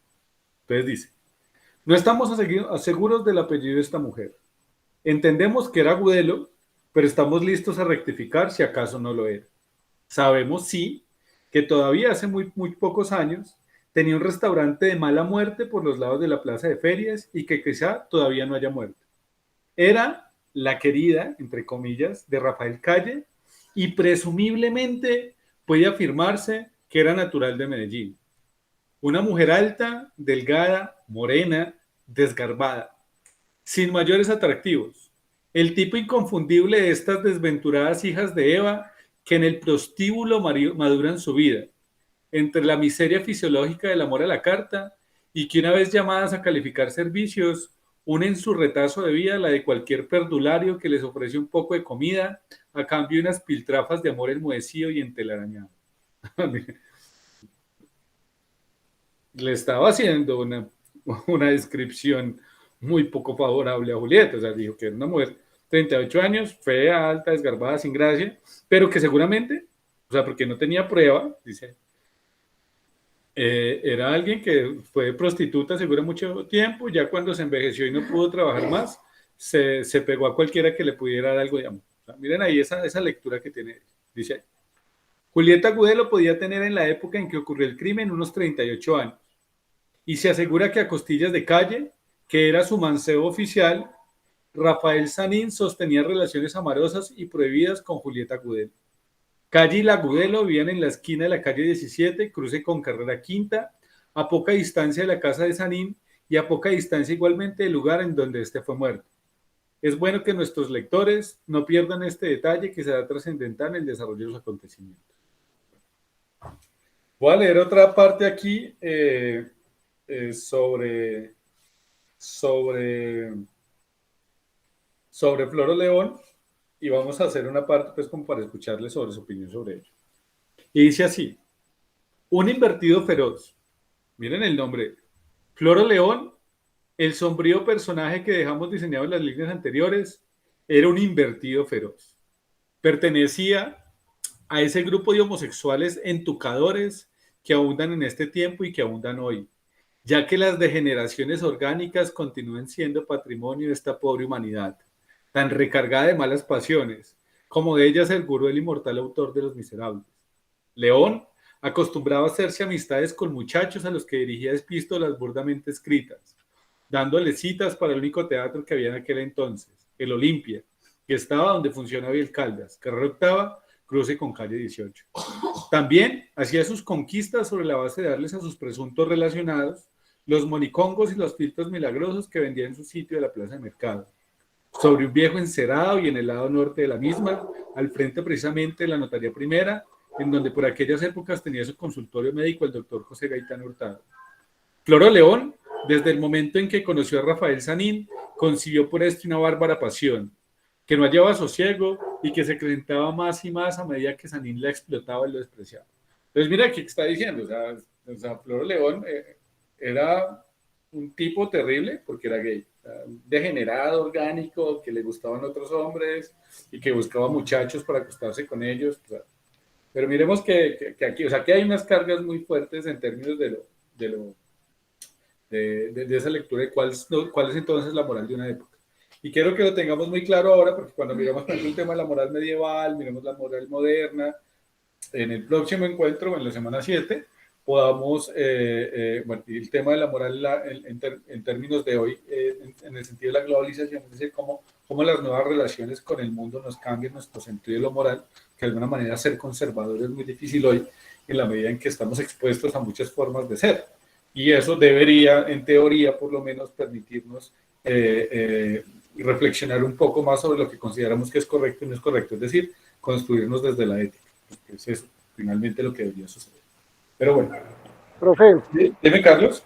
Entonces dice, no estamos seguros del apellido de esta mujer. Entendemos que era Gudelo, pero estamos listos a rectificar si acaso no lo era. Sabemos, sí, que todavía hace muy pocos años tenía un restaurante de mala muerte por los lados de la plaza de ferias y que quizá todavía no haya muerto. Era la querida, entre comillas, de Rafael Calle y presumiblemente puede afirmarse que era natural de Medellín. Una mujer alta, delgada, morena, desgarbada, sin mayores atractivos. El tipo inconfundible de estas desventuradas hijas de Eva que en el prostíbulo maduran su vida, entre la miseria fisiológica del amor a la carta y que una vez llamadas a calificar servicios, unen su retazo de vida a la de cualquier perdulario que les ofrece un poco de comida a cambio de unas piltrafas de amor enmohecido y entelarañado. Le estaba haciendo una descripción muy poco favorable a Julieta, o sea, dijo que era una mujer 38 años, fea, alta, desgarbada, sin gracia, pero que seguramente, o sea, porque no tenía prueba, dice, era alguien que fue prostituta seguro mucho tiempo, ya cuando se envejeció y no pudo trabajar más, se pegó a cualquiera que le pudiera dar algo de amor. O sea, miren ahí esa lectura que tiene, dice ahí. Julieta Gudelo podía tener en la época en que ocurrió el crimen unos 38 años y se asegura que a costillas de Calle, que era su mancebo oficial, Rafael Sanín sostenía relaciones amorosas y prohibidas con Julieta Gudelo. Calle y la Gudelo vivían en la esquina de la calle 17, cruce con Carrera Quinta, a poca distancia de la casa de Sanín y a poca distancia igualmente del lugar en donde este fue muerto. Es bueno que nuestros lectores no pierdan este detalle que será trascendental en el desarrollo de los acontecimientos. Voy a leer otra parte aquí sobre Floro León y vamos a hacer una parte pues como para escucharle sobre su opinión sobre ello. Y dice así, un invertido feroz, miren el nombre, Floro León, el sombrío personaje que dejamos diseñado en las líneas anteriores, era un invertido feroz. Pertenecía a ese grupo de homosexuales entucadores que abundan en este tiempo y que abundan hoy, ya que las degeneraciones orgánicas continúan siendo patrimonio de esta pobre humanidad, tan recargada de malas pasiones, como de ellas el gurú el inmortal autor de Los Miserables. León acostumbraba a hacerse amistades con muchachos a los que dirigía epístolas burdamente escritas, dándole citas para el único teatro que había en aquel entonces, el Olimpia, que estaba donde funciona hoy el Caldas, carrera octava, cruce con calle 18. También hacía sus conquistas sobre la base de darles a sus presuntos relacionados los monicongos y los filtros milagrosos que vendía en su sitio de la plaza de mercado. Sobre un viejo encerado y en el lado norte de la misma, al frente precisamente de la notaría primera, en donde por aquellas épocas tenía su consultorio médico el doctor José Gaitán Hurtado. Floro León, desde el momento en que conoció a Rafael Sanín, concibió por esto una bárbara pasión, que no hallaba sosiego y que se acrecentaba más y más a medida que Sanín la explotaba y lo despreciaba. Entonces mira qué está diciendo, o sea Floro León era un tipo terrible porque era gay, degenerado, orgánico, que le gustaban otros hombres y que buscaba muchachos para acostarse con ellos. O sea, Pero miremos que aquí, o sea, que hay unas cargas muy fuertes en términos de esa lectura de cuál es entonces la moral de una época. Y quiero que lo tengamos muy claro ahora, porque cuando miramos, por ejemplo, el tema de la moral medieval, miremos la moral moderna, en el próximo encuentro, en la semana 7, podamos, bueno, y el tema de la moral en términos de hoy, en el sentido de la globalización, es decir, cómo las nuevas relaciones con el mundo nos cambian nuestro sentido de lo moral, que de alguna manera ser conservador es muy difícil hoy, en la medida en que estamos expuestos a muchas formas de ser. Y eso debería, en teoría, por lo menos, permitirnos reflexionar un poco más sobre lo que consideramos que es correcto y no es correcto, es decir, construirnos desde la ética. Es eso, finalmente, lo que debería suceder. Pero bueno. Profe, Dime, Carlos.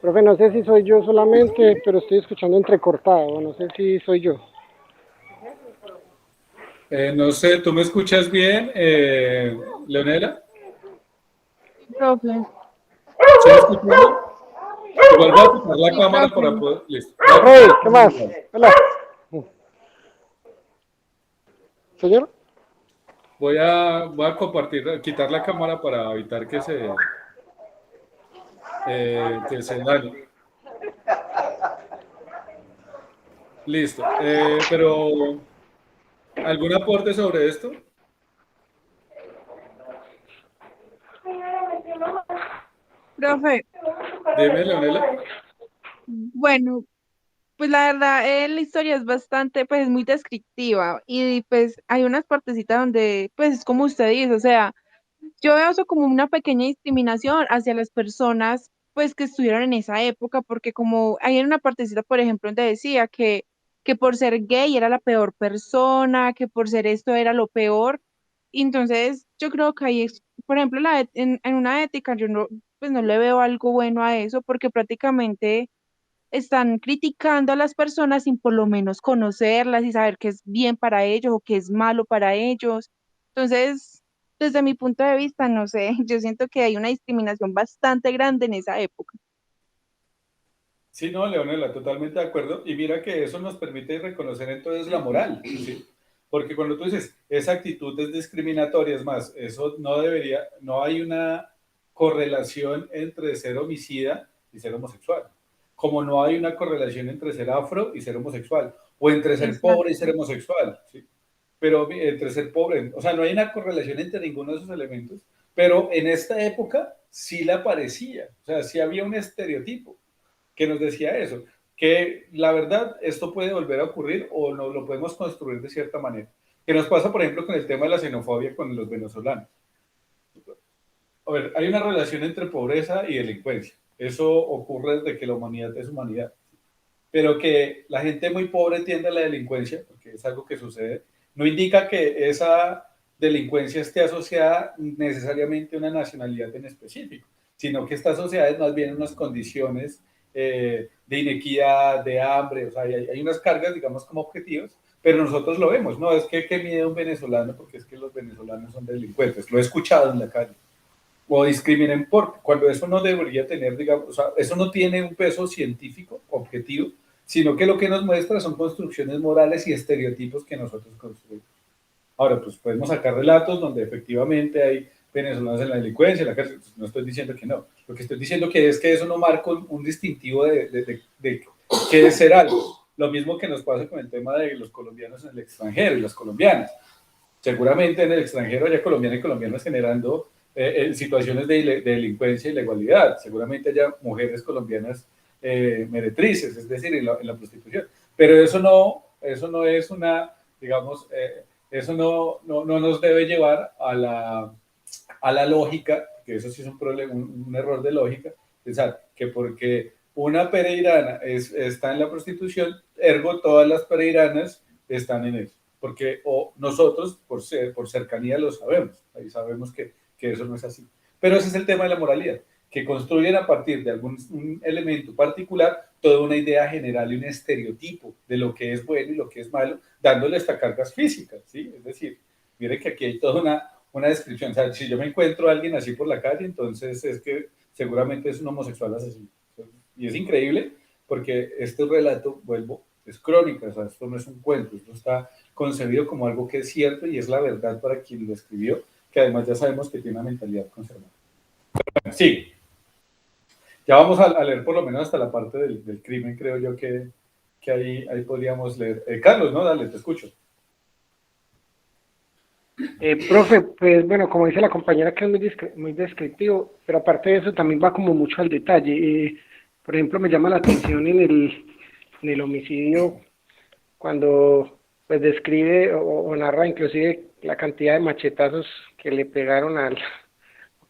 profe, no sé si soy yo solamente, pero estoy escuchando entrecortado, no sé si soy yo. No sé, ¿tú me escuchas bien, Leonela? Profe, ¿Sí me escuchas bien? Igual voy a quitar la sí, cámara profe. para poder... Listo. Hey, ¿qué más? Hola. ¿Señor? Voy a compartir, quitar la cámara para evitar que se dañe. Listo. Pero, ¿algún aporte sobre esto? Profe, Dime, Leonela. bueno, pues la verdad, la historia es bastante, pues es muy descriptiva y pues hay unas partecitas donde, pues es como usted dice, o sea, yo veo eso como una pequeña discriminación hacia las personas, pues que estuvieron en esa época, porque como hay en una partecita, por ejemplo, donde decía que por ser gay era la peor persona, que por ser esto era lo peor, y entonces yo creo que ahí es, por ejemplo, en una ética yo no, pues no le veo algo bueno a eso, porque prácticamente están criticando a las personas sin por lo menos conocerlas y saber qué es bien para ellos o qué es malo para ellos. Entonces, desde mi punto de vista, no sé, yo siento que hay una discriminación bastante grande en esa época. Sí, no, Leonela, totalmente de acuerdo. Y mira que eso nos permite reconocer entonces la moral, ¿sí? Porque cuando tú dices, esa actitud es discriminatoria, es más, eso no debería, no hay una correlación entre ser homicida y ser homosexual. Como no hay una correlación entre ser afro y ser homosexual, o entre ser pobre y ser Exacto. homosexual, ¿sí? Pero entre ser pobre, o sea, no hay una correlación entre ninguno de esos elementos, pero en esta época sí la parecía, o sea, sí había un estereotipo que nos decía eso, que la verdad esto puede volver a ocurrir o no, lo podemos construir de cierta manera. ¿Qué nos pasa, por ejemplo, con el tema de la xenofobia con los venezolanos? A ver, hay una relación entre pobreza y delincuencia. Eso ocurre desde que la humanidad es humanidad. Pero que la gente muy pobre tiende a la delincuencia, porque es algo que sucede, no indica que esa delincuencia esté asociada necesariamente a una nacionalidad en específico, sino que está asociada más bien a unas condiciones de inequidad, de hambre, o sea, hay unas cargas, digamos, como objetivos, pero nosotros lo vemos, no es que miedo un venezolano, porque es que los venezolanos son delincuentes, lo he escuchado en la calle, o discriminen por, cuando eso no debería tener, digamos, o sea, eso no tiene un peso científico objetivo, sino que lo que nos muestra son construcciones morales y estereotipos que nosotros construimos. Ahora, pues podemos sacar relatos donde efectivamente hay venezolanos en la delincuencia, en la cárcel, pues, no estoy diciendo que no, lo que estoy diciendo que es que eso no marca un distintivo de qué es ser algo. Lo mismo que nos pasa con el tema de los colombianos en el extranjero y las colombianas. Seguramente en el extranjero haya colombianos y colombianas generando situaciones de delincuencia y ilegalidad. Seguramente haya mujeres colombianas meretrices, es decir, en la prostitución. Pero eso no es una, digamos, eso no nos debe llevar a la lógica, que eso sí es un, problema, un error de lógica, pensar que porque una pereirana está en la prostitución, ergo todas las pereiranas están en eso. Porque o nosotros, por cercanía, lo sabemos, ahí sabemos que eso no es así. Pero ese es el tema de la moralidad, que construyen a partir de algún un elemento particular toda una idea general y un estereotipo de lo que es bueno y lo que es malo, dándole hasta cargas físicas, ¿sí? Es decir, mire que aquí hay toda una descripción. O sea, si yo me encuentro a alguien así por la calle, entonces es que seguramente es un homosexual asesino. Y es increíble porque este relato, vuelvo, es crónica, o sea, esto no es un cuento, esto está concebido como algo que es cierto y es la verdad para quien lo escribió, que además ya sabemos que tiene una mentalidad conservadora. Bueno, sí, ya vamos a leer por lo menos hasta la parte del crimen, creo yo que ahí podríamos leer. Carlos, ¿no? Dale, te escucho. Profe, pues bueno, como dice la compañera que es muy descriptivo, pero aparte de eso también va como mucho al detalle. Por ejemplo, me llama la atención en el homicidio cuando pues describe o narra inclusive la cantidad de machetazos que le pegaron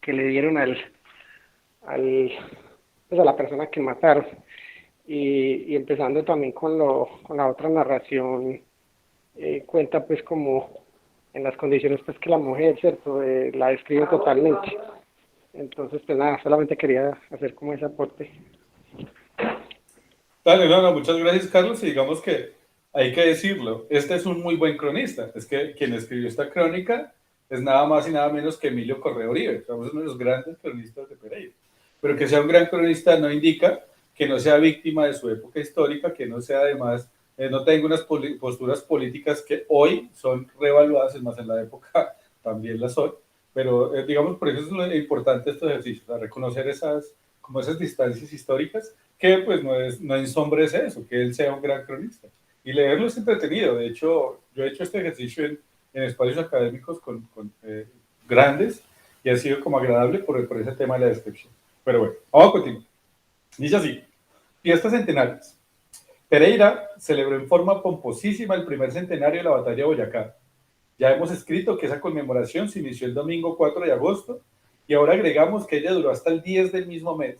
que le dieron al pues a la persona que mataron. Y empezando también con la otra narración, cuenta pues como en las condiciones pues que la mujer, ¿cierto? La describe totalmente. Entonces, pues nada, solamente quería hacer como ese aporte. Dale, no, muchas gracias, Carlos, y digamos que hay que decirlo, este es un muy buen cronista, es que quien escribió esta crónica es nada más y nada menos que Emilio Correa Uribe, es uno de los grandes cronistas de Pereira, pero que sea un gran cronista no indica que no sea víctima de su época histórica, que no sea además, no tenga unas posturas políticas que hoy son revaluadas, es más, en la época también las son, pero digamos, por eso es lo importante estos ejercicios, a reconocer como esas distancias históricas, que pues no ensombrece eso, que él sea un gran cronista. Y leerlo es entretenido. De hecho, yo he hecho este ejercicio en espacios académicos con grandes y ha sido como agradable por ese tema de la descripción. Pero bueno, vamos a continuar. Dice así, fiestas centenarias. Pereira celebró en forma pomposísima el primer centenario de la batalla de Boyacá. Ya hemos escrito que esa conmemoración se inició el domingo 4 de agosto y ahora agregamos que ella duró hasta el 10 del mismo mes,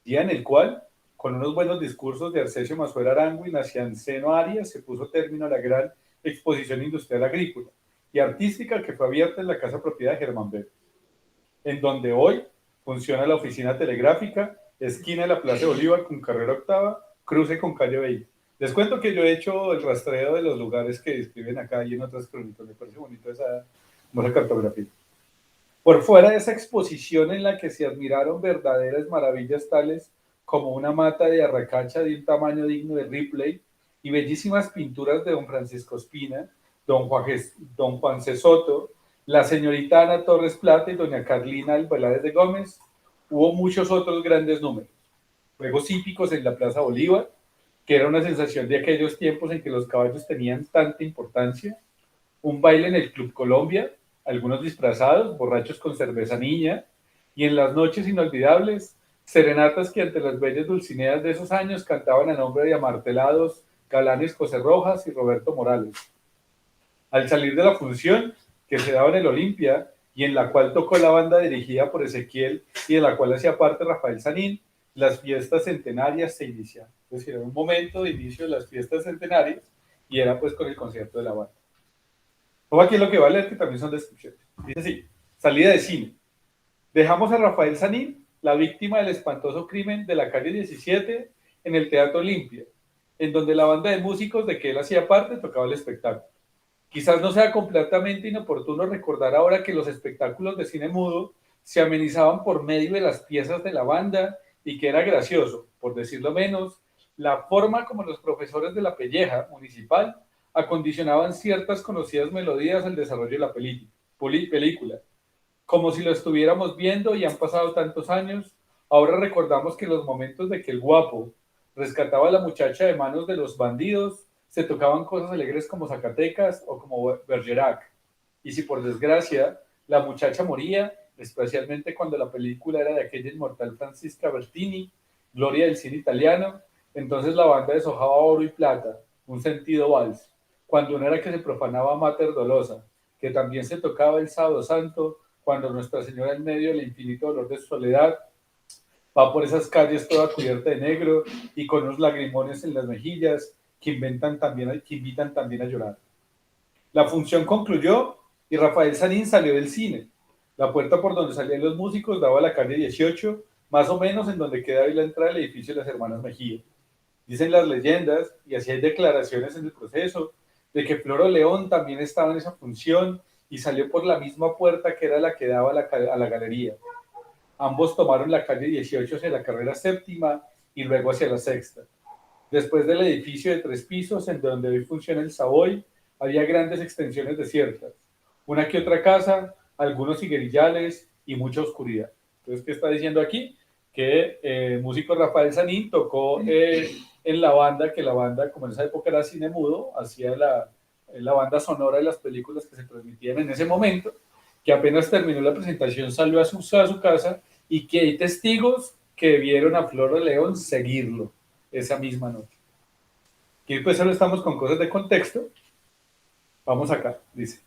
día en el cual, con unos buenos discursos de Arcesio Masuera Arango y Nacianceno Arias, se puso término a la gran exposición industrial agrícola y artística que fue abierta en la casa propiedad de Germán Bell, en donde hoy funciona la oficina telegráfica, esquina de la Plaza de Bolívar con carrera octava, cruce con calle 20. Les cuento que yo he hecho el rastreo de los lugares que describen acá y en otras crónicas. Me parece bonito esa cartografía. Por fuera de esa exposición en la que se admiraron verdaderas maravillas tales como una mata de arracacha de un tamaño digno de Ripley y bellísimas pinturas de don Francisco Espina, don Juan C. Soto, la señorita Ana Torres Plata y doña Carlina Alvaláez de Gómez, hubo muchos otros grandes números. Juegos hípicos en la Plaza Bolívar, que era una sensación de aquellos tiempos en que los caballos tenían tanta importancia, un baile en el Club Colombia, algunos disfrazados, borrachos con cerveza niña, y en las noches inolvidables, serenatas que ante las bellas dulcineas de esos años cantaban a nombre de amartelados Galanes José Rojas y Roberto Morales. Al salir de la función, que se daba en el Olimpia, y en la cual tocó la banda dirigida por Ezequiel y de la cual hacía parte Rafael Sanín, las fiestas centenarias se iniciaron. Es decir, era un momento de inicio de las fiestas centenarias y era pues con el concierto de la banda. Como aquí lo que va a leer, que también son descripciones. Dice así, salida de cine. Dejamos a Rafael Sanín, la víctima del espantoso crimen de la calle 17, en el Teatro Olimpia, en donde la banda de músicos de que él hacía parte tocaba el espectáculo. Quizás no sea completamente inoportuno recordar ahora que los espectáculos de cine mudo se amenizaban por medio de las piezas de la banda y que era gracioso, por decirlo menos, la forma como los profesores de la pelleja municipal acondicionaban ciertas conocidas melodías al desarrollo de la película. Como si lo estuviéramos viendo y han pasado tantos años, ahora recordamos que en los momentos de que el guapo rescataba a la muchacha de manos de los bandidos, se tocaban cosas alegres como Zacatecas o como Bergerac. Y si por desgracia la muchacha moría, especialmente cuando la película era de aquella inmortal Francisca Bertini, gloria del cine italiano, entonces la banda deshojaba oro y plata, un sentido vals. Cuando no era que se profanaba Mater Dolosa, que también se tocaba el sábado santo, cuando Nuestra Señora en medio del infinito dolor de su soledad va por esas calles toda cubierta de negro y con unos lagrimones en las mejillas que invitan también a llorar. La función concluyó y Rafael Sanín salió del cine. La puerta por donde salían los músicos daba a la calle 18, más o menos en donde queda hoy la entrada del edificio de las Hermanas Mejía. Dicen las leyendas, y así hay declaraciones en el proceso, de que Floro León también estaba en esa función y salió por la misma puerta que era la que daba a la galería. Ambos tomaron la calle 18 hacia la carrera séptima y luego hacia la sexta. Después del edificio de 3 pisos, en donde hoy funciona el Savoy, había grandes extensiones desiertas. Una que otra casa, algunos higuerillales y mucha oscuridad. Entonces, ¿qué está diciendo aquí? Que el músico Rafael Sanín tocó en la banda, que la banda, como en esa época era cine mudo, hacía la banda sonora de las películas que se transmitían en ese momento, que apenas terminó la presentación salió a su casa y que hay testigos que vieron a Flor de León seguirlo esa misma noche. Y pues solo estamos con cosas de contexto. Vamos acá, dice.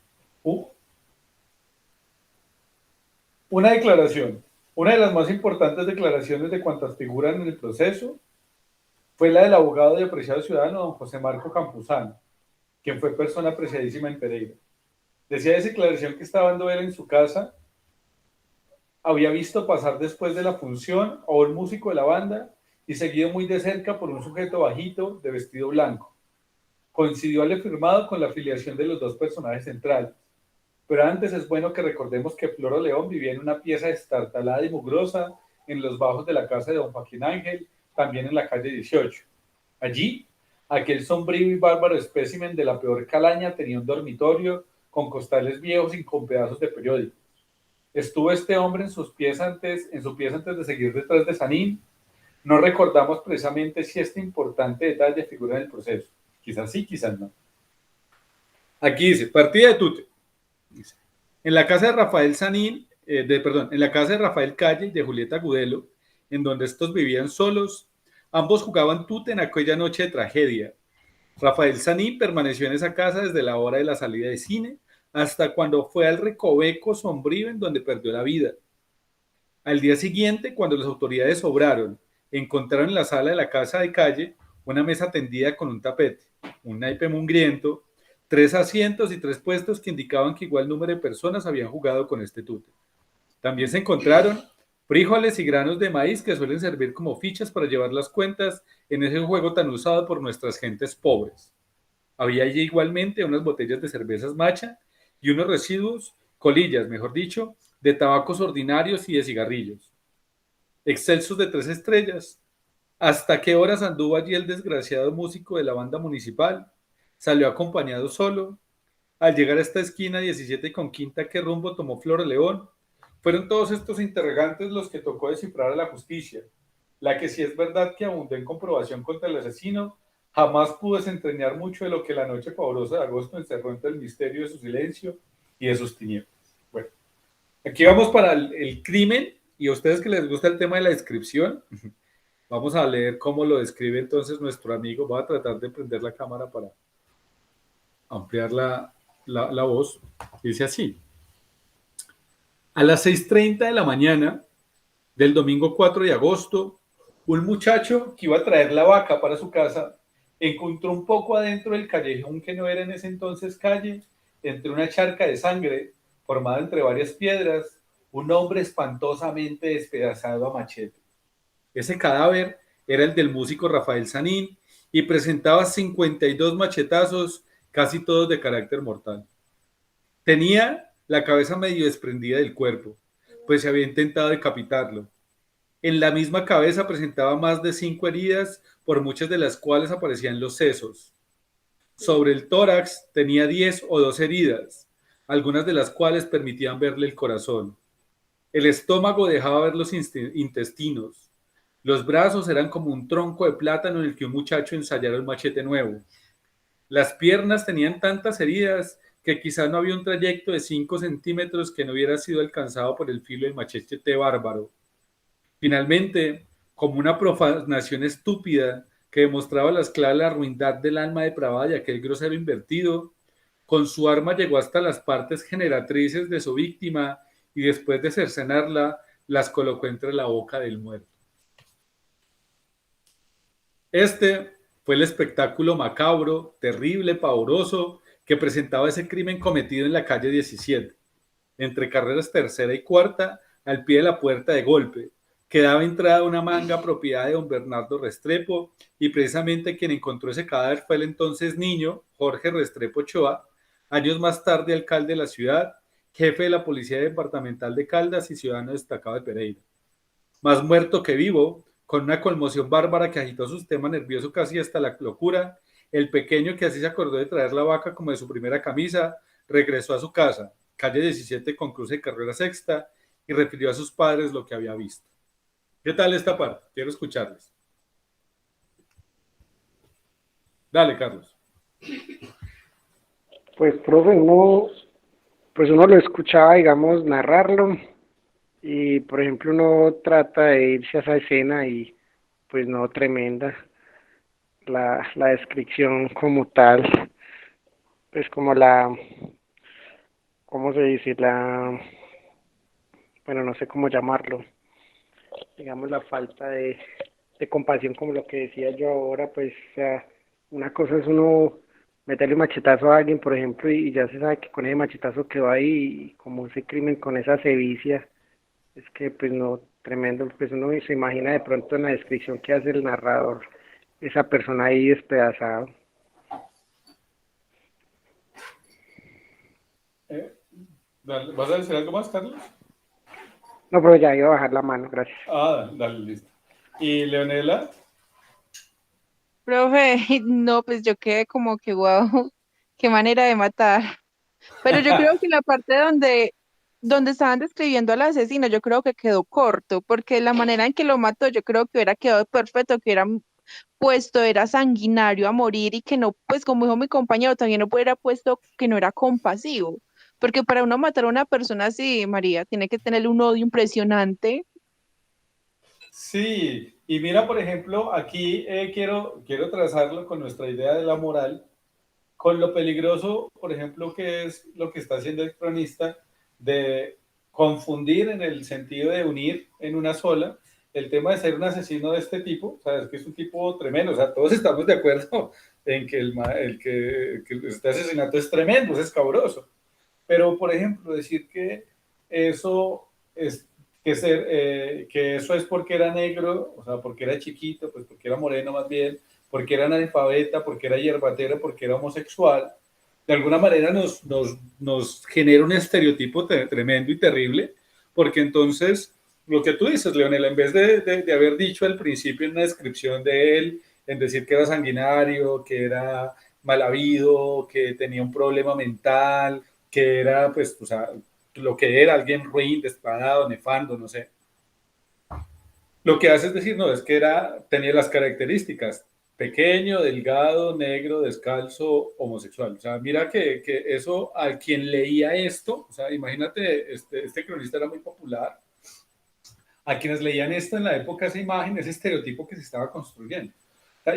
Una declaración. Una de las más importantes declaraciones de cuantas figuran en el proceso fue la del abogado y apreciado ciudadano don José Marco Campuzano, quien fue persona apreciadísima en Pereira. Decía esa declaración que estaba dando él en su casa, había visto pasar después de la función a un músico de la banda y seguido muy de cerca por un sujeto bajito de vestido blanco. Coincidió al firmado con la afiliación de los dos personajes centrales. Pero antes es bueno que recordemos que Flor de León vivía en una pieza destartalada y mugrosa en los bajos de la casa de don Joaquín Ángel, también en la calle 18. Allí, aquel sombrío y bárbaro espécimen de la peor calaña tenía un dormitorio con costales viejos y con pedazos de periódicos. ¿Estuvo este hombre en su pieza antes de seguir detrás de Sanín? No recordamos precisamente si este importante detalle figura en el proceso. Quizás sí, quizás no. Aquí dice, partida de Tute. Dice, en la casa de Rafael Sanín, en la casa de Rafael Calle y de Julieta Gudelo, en donde estos vivían solos, ambos jugaban tute en aquella noche de tragedia. Rafael Sanín permaneció en esa casa desde la hora de la salida de cine hasta cuando fue al recoveco sombrío en donde perdió la vida. Al día siguiente, cuando las autoridades sobraron, encontraron en la sala de la casa de Calle una mesa tendida con un tapete, un naipe mugriento, 3 asientos y 3 puestos que indicaban que igual número de personas habían jugado con este tute. También se encontraron frijoles y granos de maíz que suelen servir como fichas para llevar las cuentas en ese juego tan usado por nuestras gentes pobres. Había allí igualmente unas botellas de cervezas macha y unos residuos, colillas, mejor dicho, de tabacos ordinarios y de cigarrillos. Excelsos de 3 estrellas. ¿Hasta qué horas anduvo allí el desgraciado músico de la banda municipal? ¿Salió acompañado solo? Al llegar a esta esquina 17 con quinta, ¿qué rumbo tomó Flor de León? Fueron todos estos interrogantes los que tocó descifrar a la justicia, la que si es verdad que abundó en comprobación contra el asesino, jamás pudo desentrañar mucho de lo que la noche pavorosa de agosto encerró entre el misterio de su silencio y de sus tinieblas. Bueno, aquí vamos para el crimen, y a ustedes que les gusta el tema de la descripción, vamos a leer cómo lo describe entonces nuestro amigo. Voy a tratar de prender la cámara para ampliar la voz. Dice así. A las 6:30 de la mañana del domingo 4 de agosto, un muchacho que iba a traer la vaca para su casa encontró un poco adentro del callejón que no era en ese entonces calle, entre una charca de sangre formada entre varias piedras, un hombre espantosamente despedazado a machete. Ese cadáver era el del músico Rafael Sanín y presentaba 52 machetazos, casi todos de carácter mortal. Tenía la cabeza medio desprendida del cuerpo, pues se había intentado decapitarlo. En la misma cabeza presentaba más de 5 heridas, por muchas de las cuales aparecían los sesos. Sobre el tórax tenía 10 o 12 heridas, algunas de las cuales permitían verle el corazón. El estómago dejaba ver los intestinos. Los brazos eran como un tronco de plátano en el que un muchacho ensayara un machete nuevo. Las piernas tenían tantas heridas que quizá no había un trayecto de 5 centímetros que no hubiera sido alcanzado por el filo del machete bárbaro. Finalmente, como una profanación estúpida que demostraba a las claras la ruindad del alma depravada de aquel grosero invertido, con su arma llegó hasta las partes generatrices de su víctima y después de cercenarla, las colocó entre la boca del muerto. Este fue el espectáculo macabro, terrible, pavoroso que presentaba ese crimen cometido en la calle 17, entre carreras tercera y cuarta, al pie de la puerta de golpe, que daba entrada a una manga propiedad de don Bernardo Restrepo, y precisamente quien encontró ese cadáver fue el entonces niño Jorge Restrepo Ochoa, años más tarde alcalde de la ciudad, jefe de la Policía Departamental de Caldas y ciudadano destacado de Pereira. Más muerto que vivo, con una conmoción bárbara que agitó su sistema nervioso casi hasta la locura, el pequeño que así se acordó de traer la vaca como de su primera camisa, regresó a su casa, calle 17 con cruce de carrera sexta, y refirió a sus padres lo que había visto. ¿Qué tal esta parte? Quiero escucharles. Dale, Carlos. Pues, profe, pues uno lo escuchaba, digamos, narrarlo y, por ejemplo, uno trata de irse a esa escena y, pues, no, tremenda la descripción como tal, pues como ¿cómo se dice? Bueno, no sé cómo llamarlo, digamos, la falta de compasión, como lo que decía yo ahora, pues, o sea, una cosa es uno meterle un machetazo a alguien, por ejemplo, y ya se sabe que con ese machetazo quedó ahí, y como ese crimen con esa sevicia, es que, pues, no, tremendo, pues uno se imagina de pronto en la descripción que hace el narrador, esa persona ahí despedazada. ¿Vas a decir algo más, Carlos? No, pero ya iba a bajar la mano, gracias. Ah, dale, listo. ¿Y Leonela? Profe, no, pues yo quedé como que wow, qué manera de matar. Pero yo creo que la parte donde estaban describiendo al asesino, yo creo que quedó corto, porque la manera en que lo mató, yo creo que hubiera quedado perfecto, que hubiera puesto, era sanguinario a morir y que no, pues como dijo mi compañero, también no hubiera puesto que no era compasivo. Porque para uno matar a una persona así, María, tiene que tener un odio impresionante. Sí, y mira, por ejemplo, aquí quiero trazarlo con nuestra idea de la moral, con lo peligroso, por ejemplo, que es lo que está haciendo el cronista, de confundir en el sentido de unir en una sola el tema de ser un asesino de este tipo. O sea, es que es un tipo tremendo, o sea, todos estamos de acuerdo en que, que este asesinato es tremendo, es escabroso. Pero, por ejemplo, decir que eso es que eso es porque era negro, o sea, porque era chiquito, pues porque era moreno más bien, porque era analfabeta, porque era yerbatero, porque era homosexual, de alguna manera nos genera un estereotipo tremendo y terrible, porque entonces, lo que tú dices, Leonel, en vez de haber dicho al principio en una descripción de él, en decir que era sanguinario, que era mal habido, que tenía un problema mental, que era, pues, o sea, lo que era alguien ruin, despiadado, nefando, no sé. Lo que hace es decir, no, es que tenía las características, pequeño, delgado, negro, descalzo, homosexual. O sea, mira que eso, al quien leía esto, o sea, imagínate, este cronista era muy popular, a quienes leían esto en la época, esa imagen, ese estereotipo que se estaba construyendo.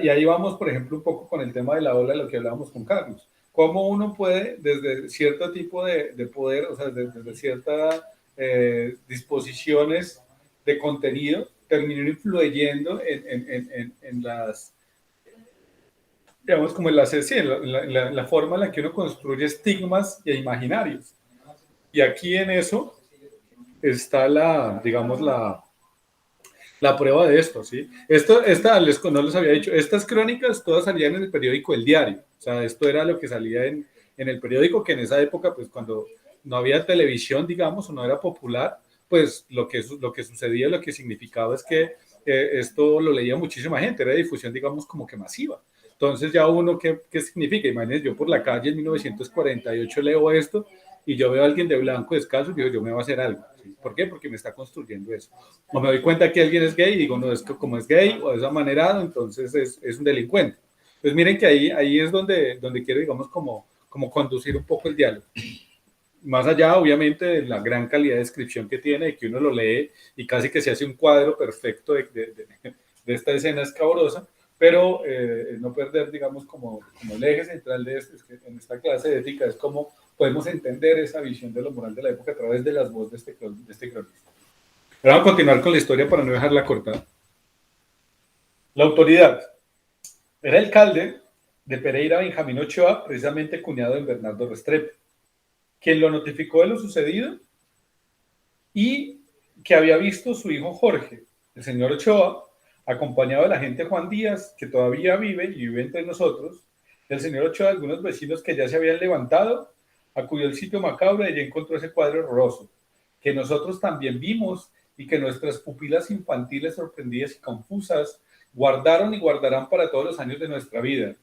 Y ahí vamos, por ejemplo, un poco con el tema de la ola, de lo que hablábamos con Carlos. Cómo uno puede, desde cierto tipo de poder, o sea, desde ciertas disposiciones de contenido, terminar influyendo en las, digamos, como en, sí, en la forma en la que uno construye estigmas e imaginarios. Y aquí en eso está digamos, la prueba de esto, ¿sí? No les había dicho, estas crónicas todas salían en el periódico El Diario, o sea, esto era lo que salía en el periódico, que en esa época, pues cuando no había televisión, digamos, o no era popular, pues lo que sucedía, lo que significaba es que esto lo leía muchísima gente, era difusión, digamos, como que masiva. Entonces ya uno, ¿qué significa? Imagínense, yo por la calle en 1948 leo esto y yo veo a alguien de blanco descalzo y digo, yo me voy a hacer algo. ¿Sí? ¿Por qué? Porque me está construyendo eso. O me doy cuenta que alguien es gay y digo, no, es que como es gay o es amanerado, entonces es un delincuente. Pues miren que ahí es donde quiero, digamos, como conducir un poco el diálogo. Más allá, obviamente, de la gran calidad de descripción que tiene, de que uno lo lee y casi que se hace un cuadro perfecto de esta escena escabrosa, pero no perder, digamos, como el eje central de esto, es que en esta clase de ética es cómo podemos entender esa visión de lo moral de la época a través de las voces de este cronista. Pero vamos a continuar con la historia para no dejarla cortada. La autoridad. Era el alcalde de Pereira, Benjamín Ochoa, precisamente cuñado de Bernardo Restrepo, quien lo notificó de lo sucedido y que había visto su hijo Jorge, el señor Ochoa, acompañado del agente Juan Díaz, que todavía vive y vive entre nosotros, del señor Ochoa, algunos vecinos que ya se habían levantado, acudió al sitio macabro y allí encontró ese cuadro horroroso, que nosotros también vimos y que nuestras pupilas infantiles sorprendidas y confusas guardaron y guardarán para todos los años de nuestra vida.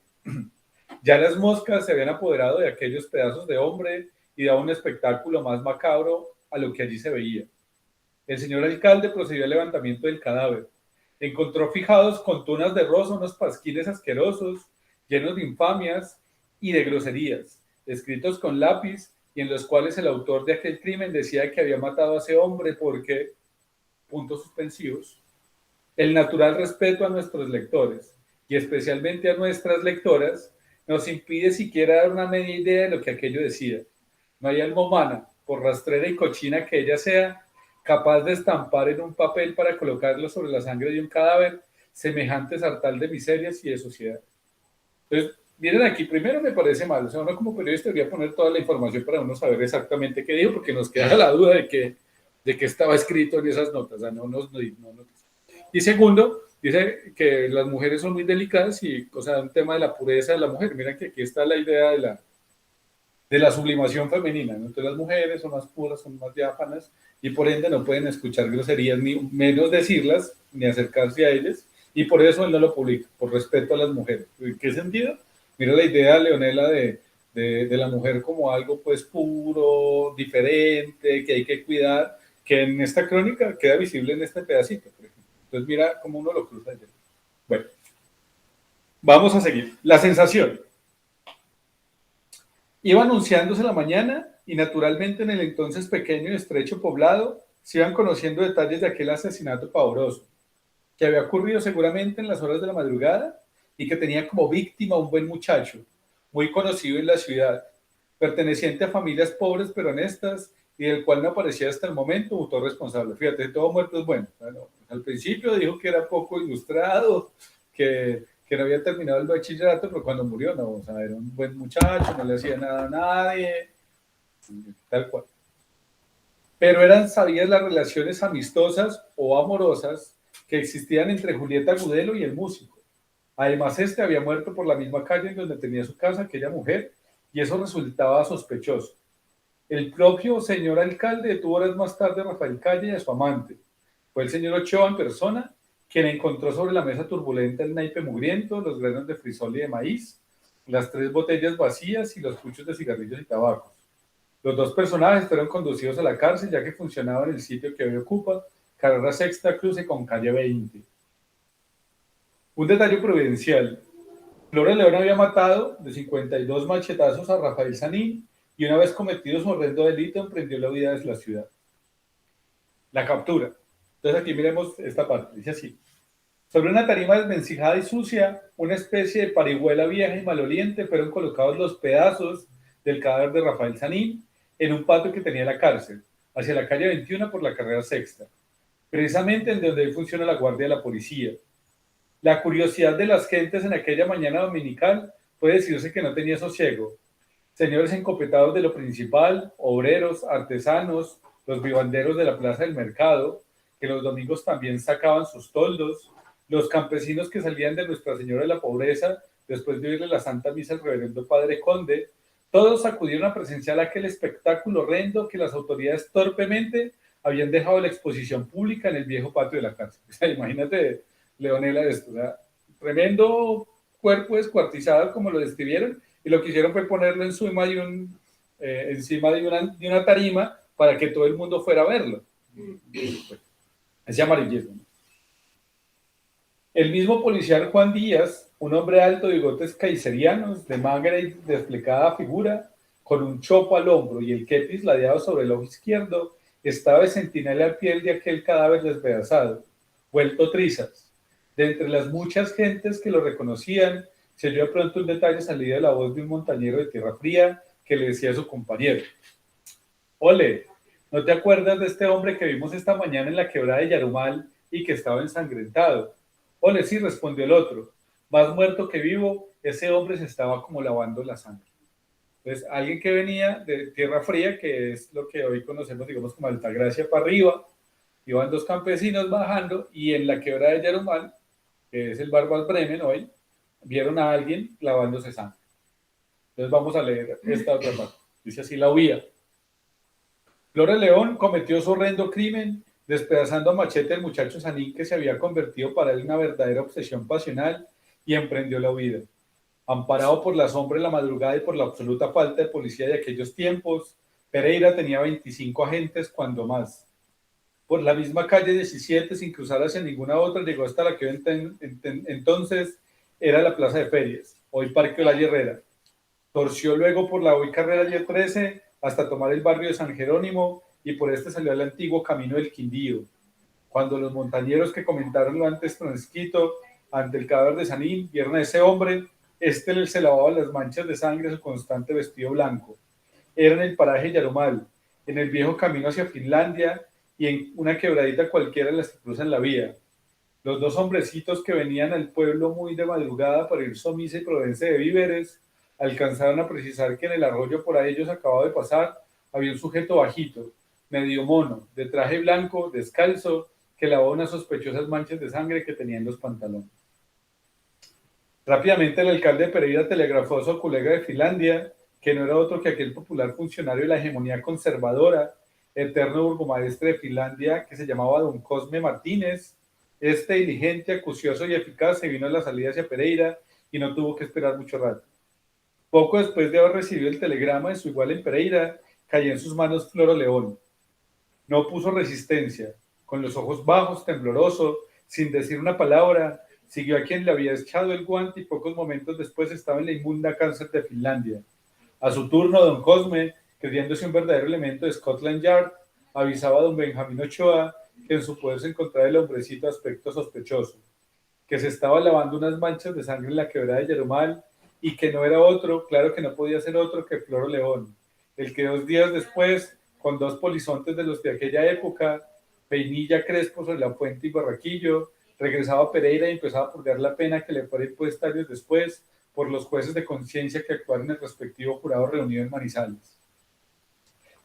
Ya las moscas se habían apoderado de aquellos pedazos de hombre y daba un espectáculo más macabro a lo que allí se veía. El señor alcalde procedió al levantamiento del cadáver. Encontró fijados con tunas de rosa unos pasquines asquerosos, llenos de infamias y de groserías, escritos con lápiz y en los cuales el autor de aquel crimen decía que había matado a ese hombre porque, puntos suspensivos, el natural respeto a nuestros lectores y especialmente a nuestras lectoras nos impide siquiera dar una media idea de lo que aquello decía. No hay alma humana, por rastrera y cochina que ella sea, capaz de estampar en un papel para colocarlo sobre la sangre de un cadáver semejante sartal de miserias y de sociedad. Entonces, miren aquí, primero me parece mal, o sea, uno como periodista debería poner toda la información para uno saber exactamente qué dijo, porque nos queda la duda de que estaba escrito en esas notas, o sea, no. Y segundo, dice que las mujeres son muy delicadas y, o sea, un tema de la pureza de la mujer. Miren que aquí está la idea de la sublimación femenina, ¿no? Entonces las mujeres son más puras, son más diáfanas y por ende no pueden escuchar groserías, ni menos decirlas, ni acercarse a ellas, y por eso él no lo publica, por respeto a las mujeres. ¿En qué sentido? Mira la idea, Leonela, de la mujer como algo pues puro, diferente, que hay que cuidar, que en esta crónica queda visible en este pedacito, por ejemplo. Entonces mira cómo uno lo cruza allá. Bueno, vamos a seguir. La sensación. Iba anunciándose la mañana y naturalmente en el entonces pequeño y estrecho poblado se iban conociendo detalles de aquel asesinato pavoroso, que había ocurrido seguramente en las horas de la madrugada y que tenía como víctima a un buen muchacho, muy conocido en la ciudad, perteneciente a familias pobres pero honestas y del cual no aparecía hasta el momento autor responsable. Fíjate, todo muerto es bueno. Bueno, al principio dijo que era poco ilustrado, que no había terminado el bachillerato, pero cuando murió, no, o sea, era un buen muchacho, no le hacía nada a nadie, tal cual. Pero eran sabidas las relaciones amistosas o amorosas que existían entre Julieta Agudelo y el músico. Además, este había muerto por la misma calle en donde tenía su casa aquella mujer, y eso resultaba sospechoso. El propio señor alcalde detuvo horas más tarde a Rafael Calle y a su amante. Fue el señor Ochoa en persona quien encontró sobre la mesa turbulenta el naipe mugriento, los granos de frisol y de maíz, las 3 botellas vacías y los puchos de cigarrillos y tabacos. Los 2 personajes fueron conducidos a la cárcel ya que funcionaba en el sitio que hoy ocupa, carrera Sexta Cruce con calle 20. Un detalle providencial. Flores León había matado de 52 machetazos a Rafael Sanín y una vez cometido su horrendo delito emprendió la huida desde la ciudad. La captura. Entonces aquí miremos esta parte, dice así. Sobre una tarima desvencijada y sucia, una especie de parihuela vieja y maloliente, fueron colocados los pedazos del cadáver de Rafael Sanín en un patio que tenía la cárcel, hacia la calle 21 por la carrera Sexta, precisamente en donde hoy funciona la guardia de la policía. La curiosidad de las gentes en aquella mañana dominical puede decirse que no tenía sosiego. Señores encopetados de lo principal, obreros, artesanos, los vivanderos de la plaza del mercado, que los domingos también sacaban sus toldos, los campesinos que salían de Nuestra Señora de la Pobreza después de oírle la Santa Misa al reverendo Padre Conde, todos acudieron a presenciar aquel espectáculo horrendo que las autoridades torpemente habían dejado la exposición pública en el viejo patio de la cárcel. O sea, imagínate, Leonela, esto, o sea, tremendo cuerpo descuartizado como lo describieron, y lo que hicieron fue ponerlo encima de una tarima para que todo el mundo fuera a verlo. Ese amarillismo. El mismo policial Juan Díaz, un hombre alto de bigotes kaiserianos, de magra y desplegada figura, con un chopo al hombro y el kepis ladeado sobre el ojo izquierdo, estaba de centinela al pie de aquel cadáver despedazado, vuelto trizas. De entre las muchas gentes que lo reconocían, se oyó de pronto un detalle salido de la voz de un montañero de tierra fría que le decía a su compañero: Ole, ¿no te acuerdas de este hombre que vimos esta mañana en la quebrada de Yarumal y que estaba ensangrentado? Ole, sí, respondió el otro. Más muerto que vivo, ese hombre se estaba como lavando la sangre. Entonces, alguien que venía de tierra fría, que es lo que hoy conocemos, digamos, como Altagracia para arriba, iban 2 campesinos bajando y en la quebrada de Yarumal, que es el Barbas Bremen hoy, vieron a alguien lavándose sangre. Entonces vamos a leer esta otra parte. Dice así la huía. Flores León cometió su horrendo crimen, despedazando a machete al muchacho Sanín que se había convertido para él en una verdadera obsesión pasional y emprendió la huida. Amparado por la sombra de la madrugada y por la absoluta falta de policía de aquellos tiempos, Pereira tenía 25 agentes cuando más. Por la misma calle 17, sin cruzar hacia ninguna otra, llegó hasta la que entonces era la Plaza de Ferias, hoy Parque La Herrera. Torció luego por la hoy Carrera 13 hasta tomar el barrio de San Jerónimo y por este salió al antiguo camino del Quindío. Cuando los montañeros que comentaron lo antes transcrito ante el cadáver de Sanín vieron a ese hombre, este se lavaba las manchas de sangre de su constante vestido blanco. Era en el paraje Yarumal, en el viejo camino hacia Finlandia y en una quebradita cualquiera de las que cruzan la vía. Los dos hombrecitos que venían al pueblo muy de madrugada para ir somisa y provense de víveres, alcanzaron a precisar que en el arroyo por ahí ellos acababa de pasar había un sujeto bajito, medio mono, de traje blanco, descalzo, que lavaba unas sospechosas manchas de sangre que tenía en los pantalones. Rápidamente el alcalde de Pereira telegrafó a su colega de Finlandia, que no era otro que aquel popular funcionario de la hegemonía conservadora, eterno burgomaestre de Finlandia, que se llamaba don Cosme Martínez. Este diligente, acucioso y eficaz se vino a la salida hacia Pereira y no tuvo que esperar mucho rato. Poco después de haber recibido el telegrama de su igual en Pereira, cayó en sus manos Floro León. No puso resistencia. Con los ojos bajos, tembloroso, sin decir una palabra, siguió a quien le había echado el guante y pocos momentos después estaba en la inmunda cárcel de Finlandia. A su turno, don Cosme, creyéndose un verdadero elemento de Scotland Yard, avisaba a don Benjamín Ochoa que en su poder se encontraba el hombrecito de aspecto sospechoso, que se estaba lavando unas manchas de sangre en la quebrada de Yarumal y que no era otro, claro que no podía ser otro que Floro León, el que 2 días después, con 2 polizontes de los de aquella época, peinilla crespo sobre la fuente y Barraquillo, regresaba a Pereira y empezaba a purgar la pena que le fuera impuesta años después por los jueces de conciencia que actuaron en el respectivo jurado reunido en Manizales.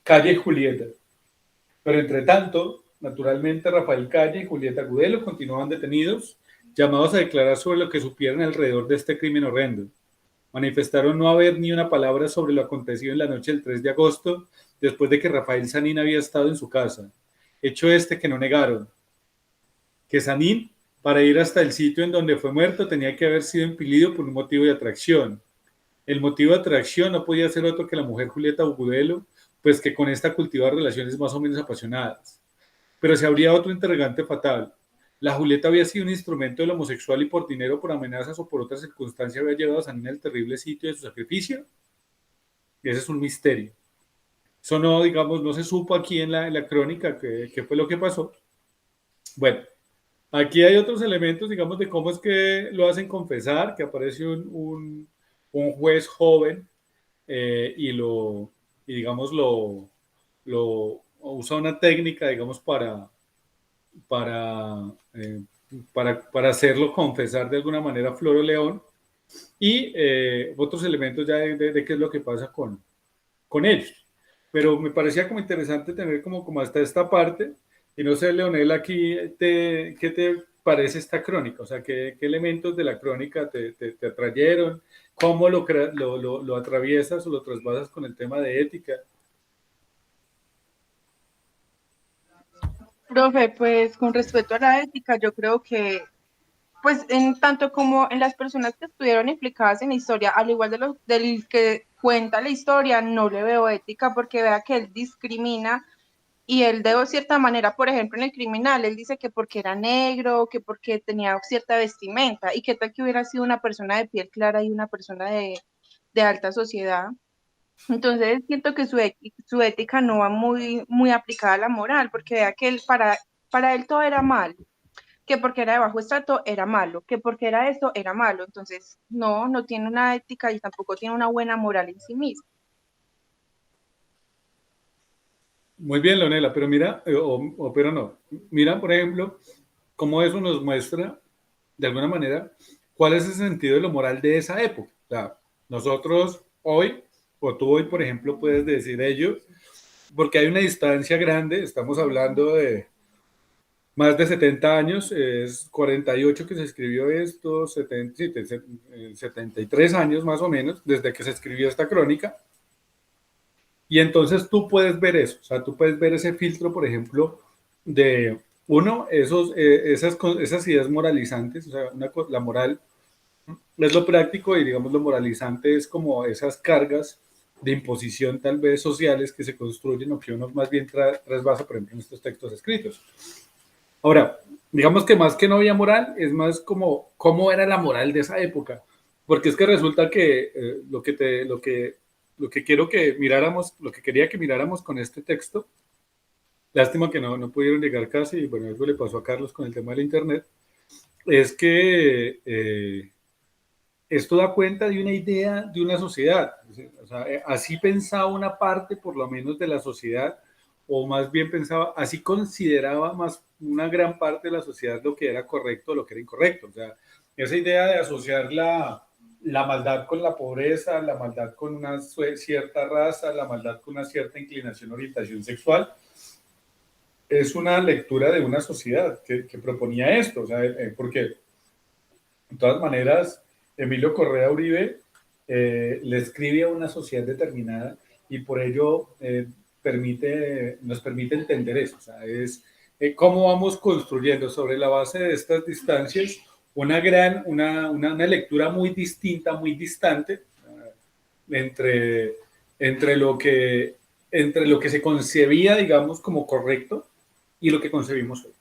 Calle y Julieta. Pero entre tanto, naturalmente Rafael Calle y Julieta Agudelo continuaban detenidos, llamados a declarar sobre lo que supieran alrededor de este crimen horrendo. Manifestaron no haber ni una palabra sobre lo acontecido en la noche del 3 de agosto, después de que Rafael Sanín había estado en su casa. Hecho este que no negaron. Que Sanín, para ir hasta el sitio en donde fue muerto, tenía que haber sido impelido por un motivo de atracción. El motivo de atracción no podía ser otro que la mujer Julieta Agudelo, pues que con esta cultivaba relaciones más o menos apasionadas. Pero se habría otro interrogante fatal. ¿La Julieta había sido un instrumento del homosexual y por dinero, por amenazas o por otra circunstancia había llevado a Sanín al terrible sitio de su sacrificio? Ese es un misterio. Eso no, digamos, no se supo aquí en la crónica qué fue lo que pasó. Bueno, aquí hay otros elementos, digamos, de cómo es que lo hacen confesar, que aparece un juez joven y digamos, lo usa una técnica, digamos, para, eh, para hacerlo confesar de alguna manera a Floro León y otros elementos ya de qué es lo que pasa con ellos. Pero me parecía como interesante tener como hasta esta parte y no sé, Leonel, aquí ¿qué te parece esta crónica? O sea, ¿qué elementos de la crónica te atrayeron? ¿Cómo lo atraviesas o lo trasvasas con el tema de ética? Profe, pues con respecto a la ética, yo creo que, pues en tanto como en las personas que estuvieron implicadas en la historia, al igual del que cuenta la historia, no le veo ética porque vea que él discrimina y él de cierta manera, por ejemplo, en el criminal, él dice que porque era negro, que porque tenía cierta vestimenta y que tal que hubiera sido una persona de piel clara y una persona de alta sociedad. Entonces siento que su ética no va muy aplicada a la moral, porque vea que para él todo era mal, que porque era de bajo estrato era malo, que porque era esto era malo. Entonces no tiene una ética y tampoco tiene una buena moral en sí mismo. Muy bien, Leonela, pero mira, pero no, mira, por ejemplo, cómo eso nos muestra, de alguna manera, cuál es el sentido de lo moral de esa época. O sea, nosotros hoy, o tú hoy, por ejemplo, puedes decir ello, porque hay una distancia grande, estamos hablando de más de 70 años, es 48 que se escribió esto, 73 años más o menos, desde que se escribió esta crónica. Y entonces tú puedes ver eso, o sea, tú puedes ver ese filtro, por ejemplo, de uno, esas ideas moralizantes, o sea, la moral es lo práctico y digamos lo moralizante es como esas cargas de imposición tal vez sociales que se construyen o que uno más bien trasvasa, por ejemplo, en estos textos escritos. Ahora, digamos que más que no había moral, es más como cómo era la moral de esa época, porque es que resulta que lo que quiero que miráramos, lo que quería que miráramos con este texto, lástima que no pudieron llegar casi, y bueno, algo le pasó a Carlos con el tema del internet, es que esto da cuenta de una idea de una sociedad. O sea, así pensaba una parte, por lo menos, de la sociedad, o más bien pensaba, así consideraba más una gran parte de la sociedad lo que era correcto o lo que era incorrecto. O sea, esa idea de asociar la maldad con la pobreza, la maldad con una cierta raza, la maldad con una cierta inclinación, orientación sexual, es una lectura de una sociedad que proponía esto. O sea, porque de todas maneras, Emilio Correa Uribe le escribe a una sociedad determinada y por ello nos permite entender eso. O sea, es cómo vamos construyendo sobre la base de estas distancias una lectura muy distinta, muy distante entre, entre, lo que, entre lo que se concebía, digamos, como correcto y lo que concebimos hoy.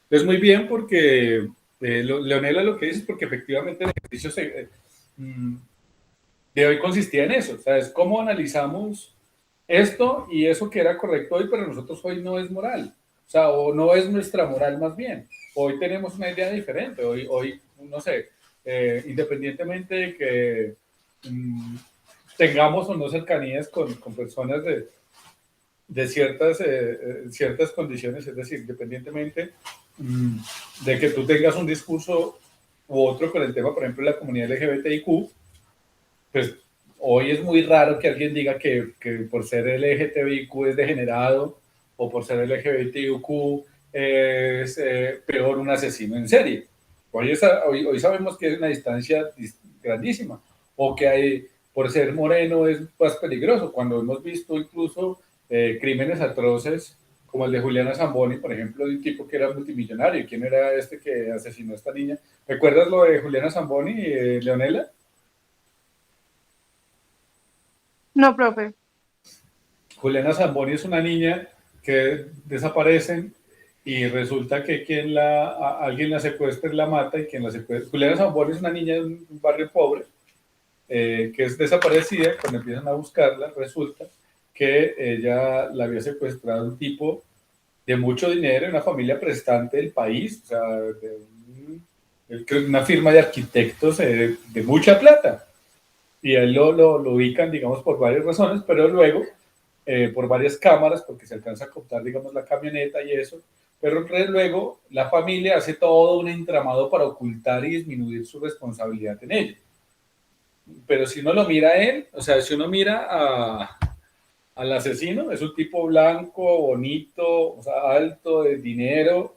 Entonces, muy bien, porque Leonela lo que dice es porque efectivamente el ejercicio de hoy consistía en eso, o sea, es cómo analizamos esto y eso que era correcto hoy, pero nosotros hoy no es moral, o sea, o no es nuestra moral más bien, hoy tenemos una idea diferente, hoy no sé, independientemente de que tengamos o no cercanías con personas de ciertas condiciones, es decir, independientemente de que tú tengas un discurso u otro con el tema, por ejemplo, de la comunidad LGBTIQ, pues hoy es muy raro que alguien diga que por ser LGBTIQ es degenerado o por ser LGBTIQ es peor un asesino en serie. Hoy sabemos que es una distancia grandísima, o que por ser moreno es más peligroso, cuando hemos visto incluso crímenes atroces como el de Juliana Zamboni, por ejemplo, de un tipo que era multimillonario. ¿Quién era este que asesinó a esta niña? ¿Recuerdas lo de Juliana Zamboni, Leonela? No, profe. Juliana Zamboni es una niña que desaparecen y resulta que alguien la secuestra y la mata, y quien la secuestra. Juliana Zamboni es una niña de un barrio pobre que es desaparecida. Cuando empiezan a buscarla, resulta que ella la había secuestrado un tipo de mucho dinero, una familia prestante del país, o sea, una firma de arquitectos de mucha plata. Y a él lo ubican, digamos, por varias razones, pero luego, por varias cámaras, porque se alcanza a captar, digamos, la camioneta y eso, pero luego la familia hace todo un entramado para ocultar y disminuir su responsabilidad en ello. Pero si uno lo mira a él, o sea, si uno mira al asesino, es un tipo blanco, bonito, o sea, alto, de dinero,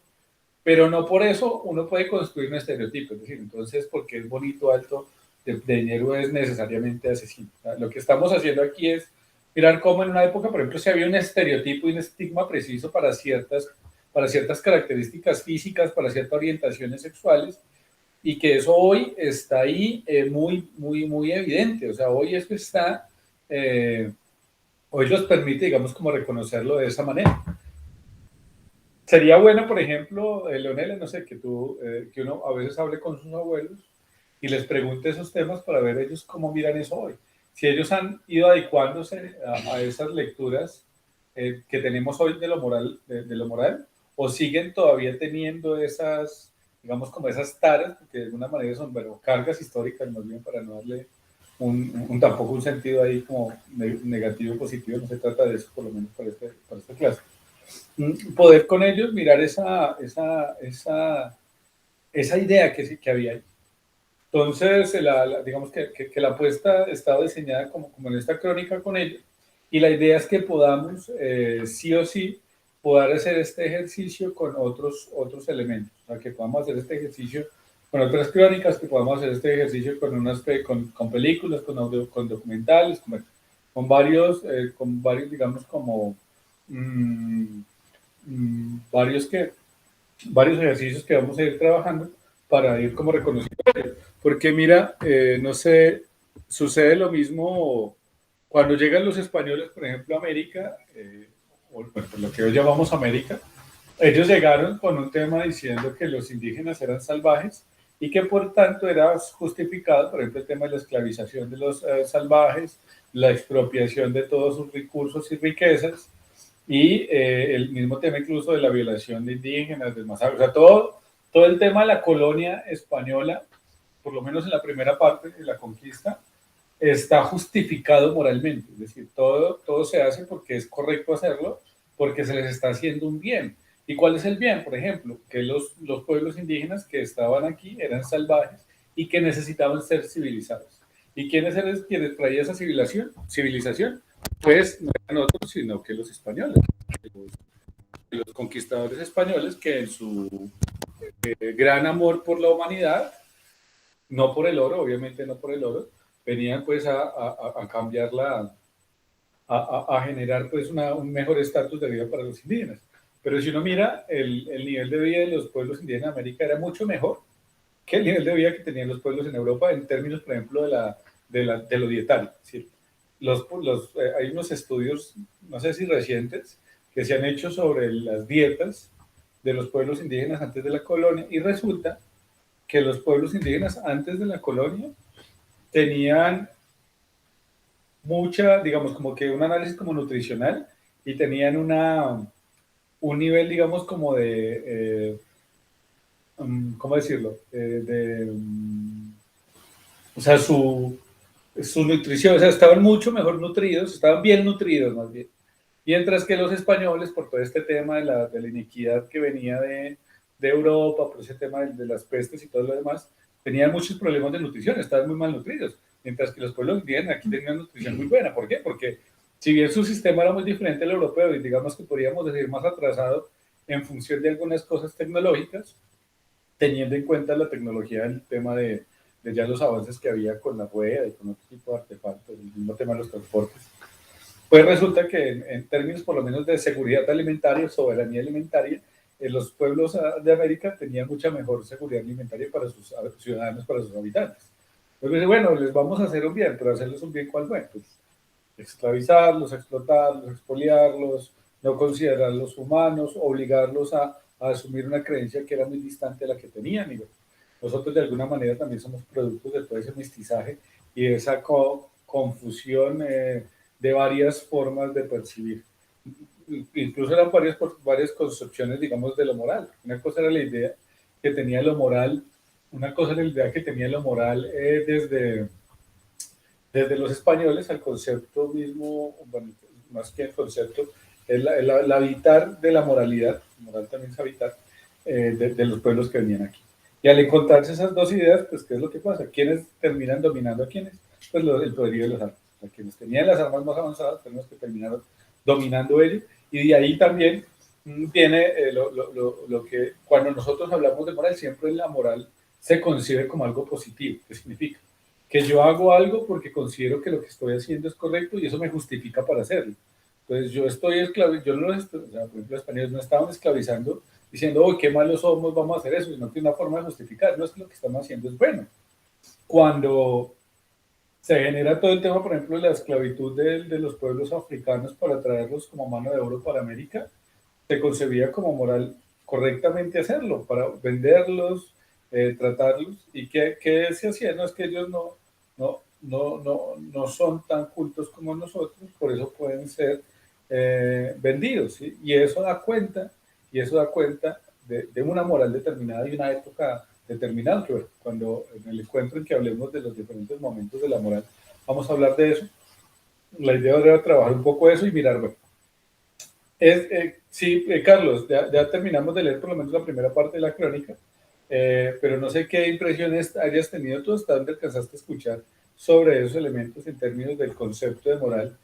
pero no por eso uno puede construir un estereotipo. Es decir, entonces, porque es bonito, alto, de dinero es necesariamente asesino. O sea, lo que estamos haciendo aquí es mirar cómo en una época, por ejemplo, si había un estereotipo y un estigma preciso para ciertas características físicas, para ciertas orientaciones sexuales, y que eso hoy está ahí muy evidente. O sea, hoy esto está, hoy los permite, digamos, como reconocerlo de esa manera. Sería bueno, por ejemplo, Leonela, no sé, que uno a veces hable con sus abuelos y les pregunte esos temas para ver ellos cómo miran eso hoy. Si ellos han ido adecuándose a esas lecturas que tenemos hoy de lo moral, de lo moral, o siguen todavía teniendo esas, digamos, como esas taras, porque de alguna manera son, bueno, cargas históricas, más bien, para no darle tampoco un sentido ahí como negativo o positivo. No se trata de eso, por lo menos para esta clase. Poder con ellos mirar esa idea que había ahí. Entonces, digamos que la apuesta estaba diseñada como en esta crónica con ellos, y la idea es que podamos, sí o sí, poder hacer este ejercicio con otros elementos, o sea, que podamos hacer este ejercicio con otras crónicas, que podamos hacer este ejercicio con películas, con documentales, con varios, digamos, como varios ejercicios que vamos a ir trabajando para ir como reconociendo. Porque mira, no sé, sucede lo mismo cuando llegan los españoles, por ejemplo, a América, o bueno, por lo que hoy llamamos América, ellos llegaron con un tema diciendo que los indígenas eran salvajes y que por tanto era justificado, por ejemplo, el tema de la esclavización de los salvajes, la expropiación de todos sus recursos y riquezas, y el mismo tema incluso de la violación de indígenas, del masacre, o sea, todo el tema de la colonia española, por lo menos en la primera parte de la conquista, está justificado moralmente, es decir, todo se hace porque es correcto hacerlo, porque se les está haciendo un bien. ¿Y cuál es el bien? Por ejemplo, que los pueblos indígenas que estaban aquí eran salvajes y que necesitaban ser civilizados. ¿Y quiénes eran quienes traían esa civilización? Pues no eran otros, sino que los españoles, los conquistadores españoles que en su gran amor por la humanidad, no por el oro, obviamente no por el oro, venían pues a cambiarla, a generar pues un mejor estatus de vida para los indígenas. Pero si uno mira, el nivel de vida de los pueblos indígenas de América era mucho mejor que el nivel de vida que tenían los pueblos en Europa en términos, por ejemplo, de lo dietario. Es decir, hay unos estudios, no sé si recientes, que se han hecho sobre las dietas de los pueblos indígenas antes de la colonia y resulta que los pueblos indígenas antes de la colonia tenían mucha, digamos, como que un análisis como nutricional y tenían un nivel, digamos, como de, ¿cómo decirlo? O sea, su nutrición, o sea, estaban mucho mejor nutridos, estaban bien nutridos más bien. Mientras que los españoles, por todo este tema de la iniquidad que venía de Europa, por ese tema de las pestes y todo lo demás, tenían muchos problemas de nutrición, estaban muy mal nutridos. Mientras que los pueblos indígenas aquí tenían nutrición muy buena. ¿Por qué? Porque si bien su sistema era muy diferente al europeo y digamos que podríamos decir más atrasado en función de algunas cosas tecnológicas, teniendo en cuenta la tecnología, el tema de ya los avances que había con la rueda y con otro tipo de artefactos, el mismo tema de los transportes, pues resulta que en términos por lo menos de seguridad alimentaria, soberanía alimentaria, los pueblos de América tenían mucha mejor seguridad alimentaria para sus ciudadanos, para sus habitantes. Entonces, bueno, les vamos a hacer un bien, pero hacerles un bien, ¿cuál fue? Pues esclavizarlos, explotarlos, expoliarlos, no considerarlos humanos, obligarlos a asumir una creencia que era muy distante de la que tenían. Y nosotros de alguna manera también somos productos de todo ese mestizaje y de esa confusión de varias formas de percibir. Incluso eran varias concepciones, digamos, de lo moral. Una cosa era la idea que tenía lo moral, una cosa era la idea que tenía lo moral desde los españoles al concepto mismo, bueno, más que el concepto, el habitar de la moralidad, moral también es habitar, de los pueblos que venían aquí. Y al encontrarse esas dos ideas, pues, ¿qué es lo que pasa? ¿Quiénes terminan dominando a quiénes? Pues el poderío de las armas. O sea, quienes tenían las armas más avanzadas, fueron los que terminaron dominando ellos. Y de ahí también viene lo que, cuando nosotros hablamos de moral, siempre la moral se concibe como algo positivo. ¿Qué significa? Que yo hago algo porque considero que lo que estoy haciendo es correcto y eso me justifica para hacerlo. Entonces yo estoy esclavizando, yo no estoy, o sea, por ejemplo, los españoles no estaban esclavizando diciendo, oh, qué malos somos, vamos a hacer eso, sino que una forma de justificar, no es que lo que estamos haciendo es bueno. Cuando se genera todo el tema, por ejemplo, de la esclavitud de los pueblos africanos para traerlos como mano de oro para América, se concebía como moral correctamente hacerlo, para venderlos, tratarlos, y ¿qué se hacía? No es que ellos no son tan cultos como nosotros, por eso pueden ser vendidos, ¿sí? Y eso da cuenta de una moral determinada y una época determinada, que cuando en el encuentro en que hablemos de los diferentes momentos de la moral, vamos a hablar de eso. La idea era trabajar un poco eso y mirar, bueno, sí, Carlos, ya terminamos de leer por lo menos la primera parte de la crónica, pero no sé qué impresiones hayas tenido tú, hasta dónde alcanzaste a escuchar sobre esos elementos en términos del concepto de moral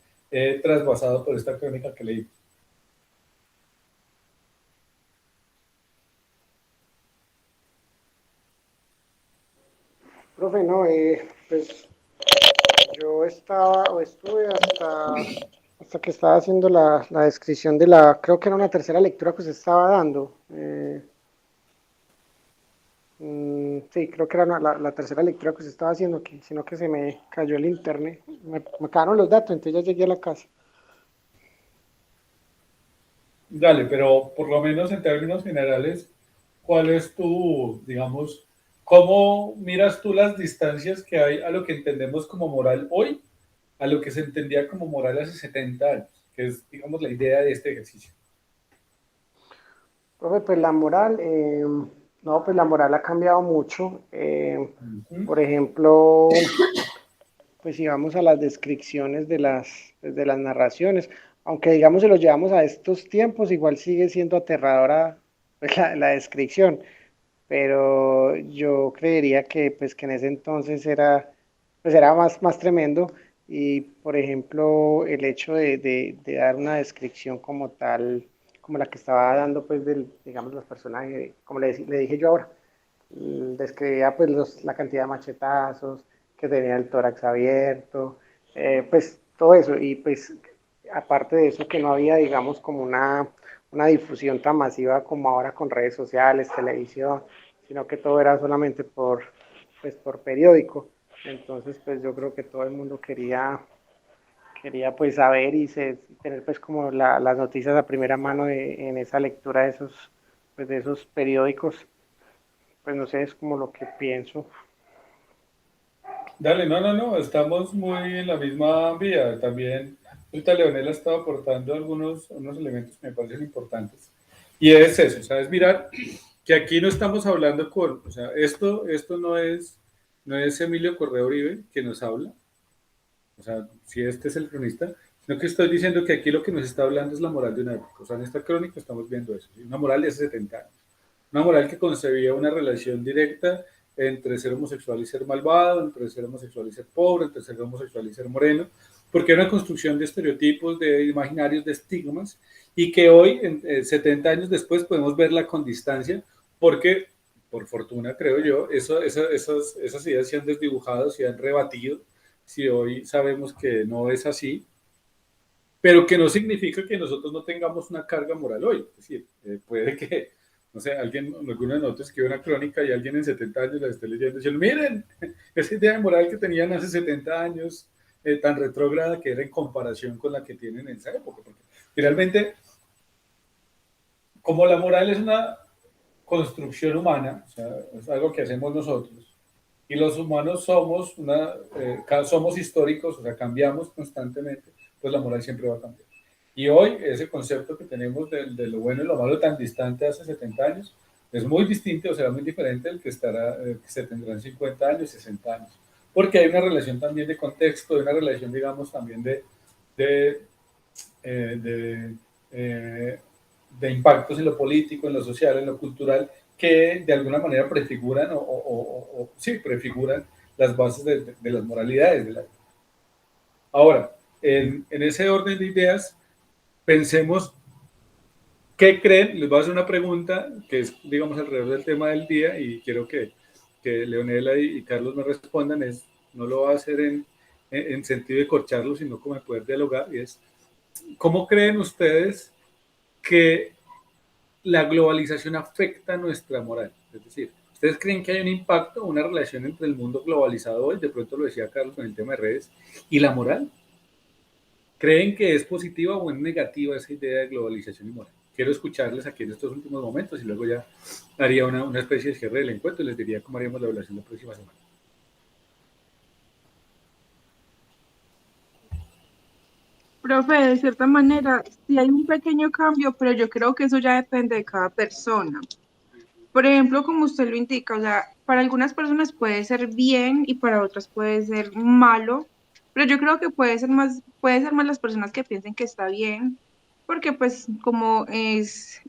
trasvasado por esta crónica que leí. Profe, no, pues yo estaba o estuve hasta que estaba haciendo la descripción de creo que era una tercera lectura que se estaba dando. Sí, creo que era la tercera lectura que se estaba haciendo, sino que se me cayó el internet, me acabaron los datos, entonces ya llegué a la casa. Dale, pero por lo menos en términos generales, ¿cuál es tu, digamos, cómo miras tú las distancias que hay a lo que entendemos como moral hoy, a lo que se entendía como moral hace 70 años, que es, digamos, la idea de este ejercicio? Profe, pues la moral, no, pues la moral ha cambiado mucho. Ujú. Por ejemplo, pues si vamos a las descripciones de las narraciones, aunque digamos se los llevamos a estos tiempos, igual sigue siendo aterradora pues, la descripción, pero yo creería que pues que en ese entonces era, pues era más tremendo y por ejemplo el hecho de dar una descripción como tal, como la que estaba dando pues digamos los personajes, como le dije yo ahora, describía pues la cantidad de machetazos, que tenía el tórax abierto, pues todo eso, y pues aparte de eso que no había, digamos, como una difusión tan masiva como ahora con redes sociales, televisión, sino que todo era solamente pues, por periódico. Entonces, pues yo creo que todo el mundo quería pues saber tener pues como las noticias a primera mano en esa lectura pues, de esos periódicos. Pues no sé, es como lo que pienso. Dale, no, estamos muy en la misma vía. También ahorita Leonela estaba aportando unos elementos que me parecen importantes. Y es eso, ¿sabes? Mirar que aquí no estamos hablando o sea, esto no es Emilio Correa Uribe que nos habla, o sea, si este es el cronista, sino que estoy diciendo que aquí lo que nos está hablando es la moral de una época. O sea, en esta crónica estamos viendo eso, ¿sí? Una moral de hace 70 años. Una moral que concebía una relación directa entre ser homosexual y ser malvado, entre ser homosexual y ser pobre, entre ser homosexual y ser moreno, porque era una construcción de estereotipos, de imaginarios, de estigmas, y que hoy, 70 años después, podemos verla con distancia, porque, por fortuna, creo yo, esas ideas se han desdibujado, se han rebatido, si hoy sabemos que no es así, pero que no significa que nosotros no tengamos una carga moral hoy. Es decir, puede que, no sé, alguno de nosotros escribe una crónica y alguien en 70 años la esté leyendo y dice, miren, esa idea de moral que tenían hace 70 años, tan retrógrada que era en comparación con la que tienen en esa época. Porque finalmente, como la moral es una construcción humana, o sea, es algo que hacemos nosotros, y los humanos somos históricos, o sea, cambiamos constantemente, pues la moral siempre va a cambiar. Y hoy ese concepto que tenemos de lo bueno y lo malo tan distante hace 70 años es muy distinto, o será muy diferente del que se tendrá en 50 años, 60 años. Porque hay una relación también de contexto, hay una relación, digamos, también de, de, eh, de impactos en lo político, en lo social, en lo cultural, que de alguna manera prefiguran sí, prefiguran las bases de las moralidades de la vida. Ahora, en ese orden de ideas, pensemos qué creen. Les voy a hacer una pregunta que es, digamos, alrededor del tema del día y quiero que Leonela y Carlos me respondan. No lo va a hacer en sentido de corcharlo, sino como de poder dialogar. Y es, ¿cómo creen ustedes que la globalización afecta nuestra moral? Es decir, ¿ustedes creen que hay un impacto, una relación entre el mundo globalizado hoy, de pronto lo decía Carlos con el tema de redes, y la moral? ¿Creen que es positiva o es negativa esa idea de globalización y moral? Quiero escucharles aquí en estos últimos momentos y luego ya haría una especie de cierre del encuentro y les diría cómo haríamos la evaluación la próxima semana. Profe, de cierta manera, sí hay un pequeño cambio, pero yo creo que eso ya depende de cada persona. Por ejemplo, como usted lo indica, o sea, para algunas personas puede ser bien y para otras puede ser malo, pero yo creo que puede ser más las personas que piensen que está bien, porque pues como es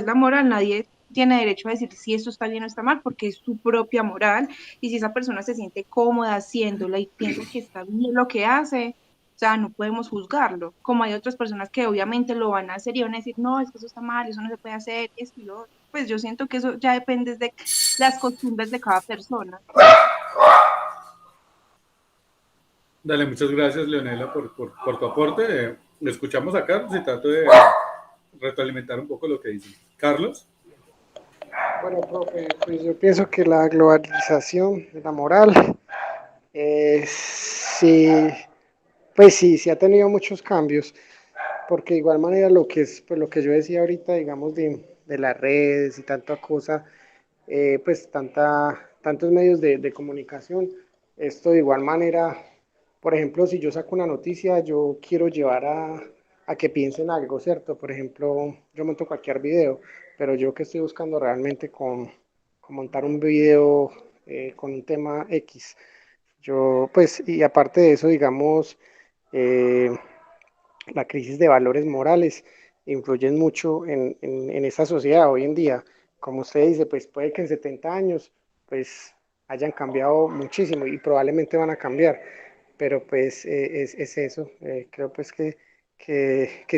la moral, nadie tiene derecho a decir si esto está bien o está mal, porque es su propia moral, y si esa persona se siente cómoda haciéndola y piensa que está bien lo que hace, o sea, no podemos juzgarlo, como hay otras personas que obviamente lo van a hacer y van a decir, no, es que eso está mal, eso no se puede hacer, esto y lo otro. Pues yo siento que eso ya depende de las costumbres de cada persona. Dale, muchas gracias, Leonela, por tu aporte. Le escuchamos a Carlos y trato de retroalimentar un poco lo que dice. Carlos. Bueno, profe, pues yo pienso que la globalización de la moral, sí, pues sí, sí ha tenido muchos cambios, porque de igual manera lo que es, pues lo que yo decía ahorita, digamos, de las redes y tanta cosa, pues tantos medios de comunicación, esto de igual manera, por ejemplo, si yo saco una noticia, yo quiero llevar a que piensen algo, ¿cierto? Por ejemplo, yo monto cualquier video, pero yo que estoy buscando realmente con montar un video con un tema X. Yo, pues, y aparte de eso, digamos, eh, la crisis de valores morales influyen mucho en esta sociedad hoy en día. Como usted dice, pues puede que en 70 años pues hayan cambiado muchísimo y probablemente van a cambiar, pero pues es eso. Creo pues que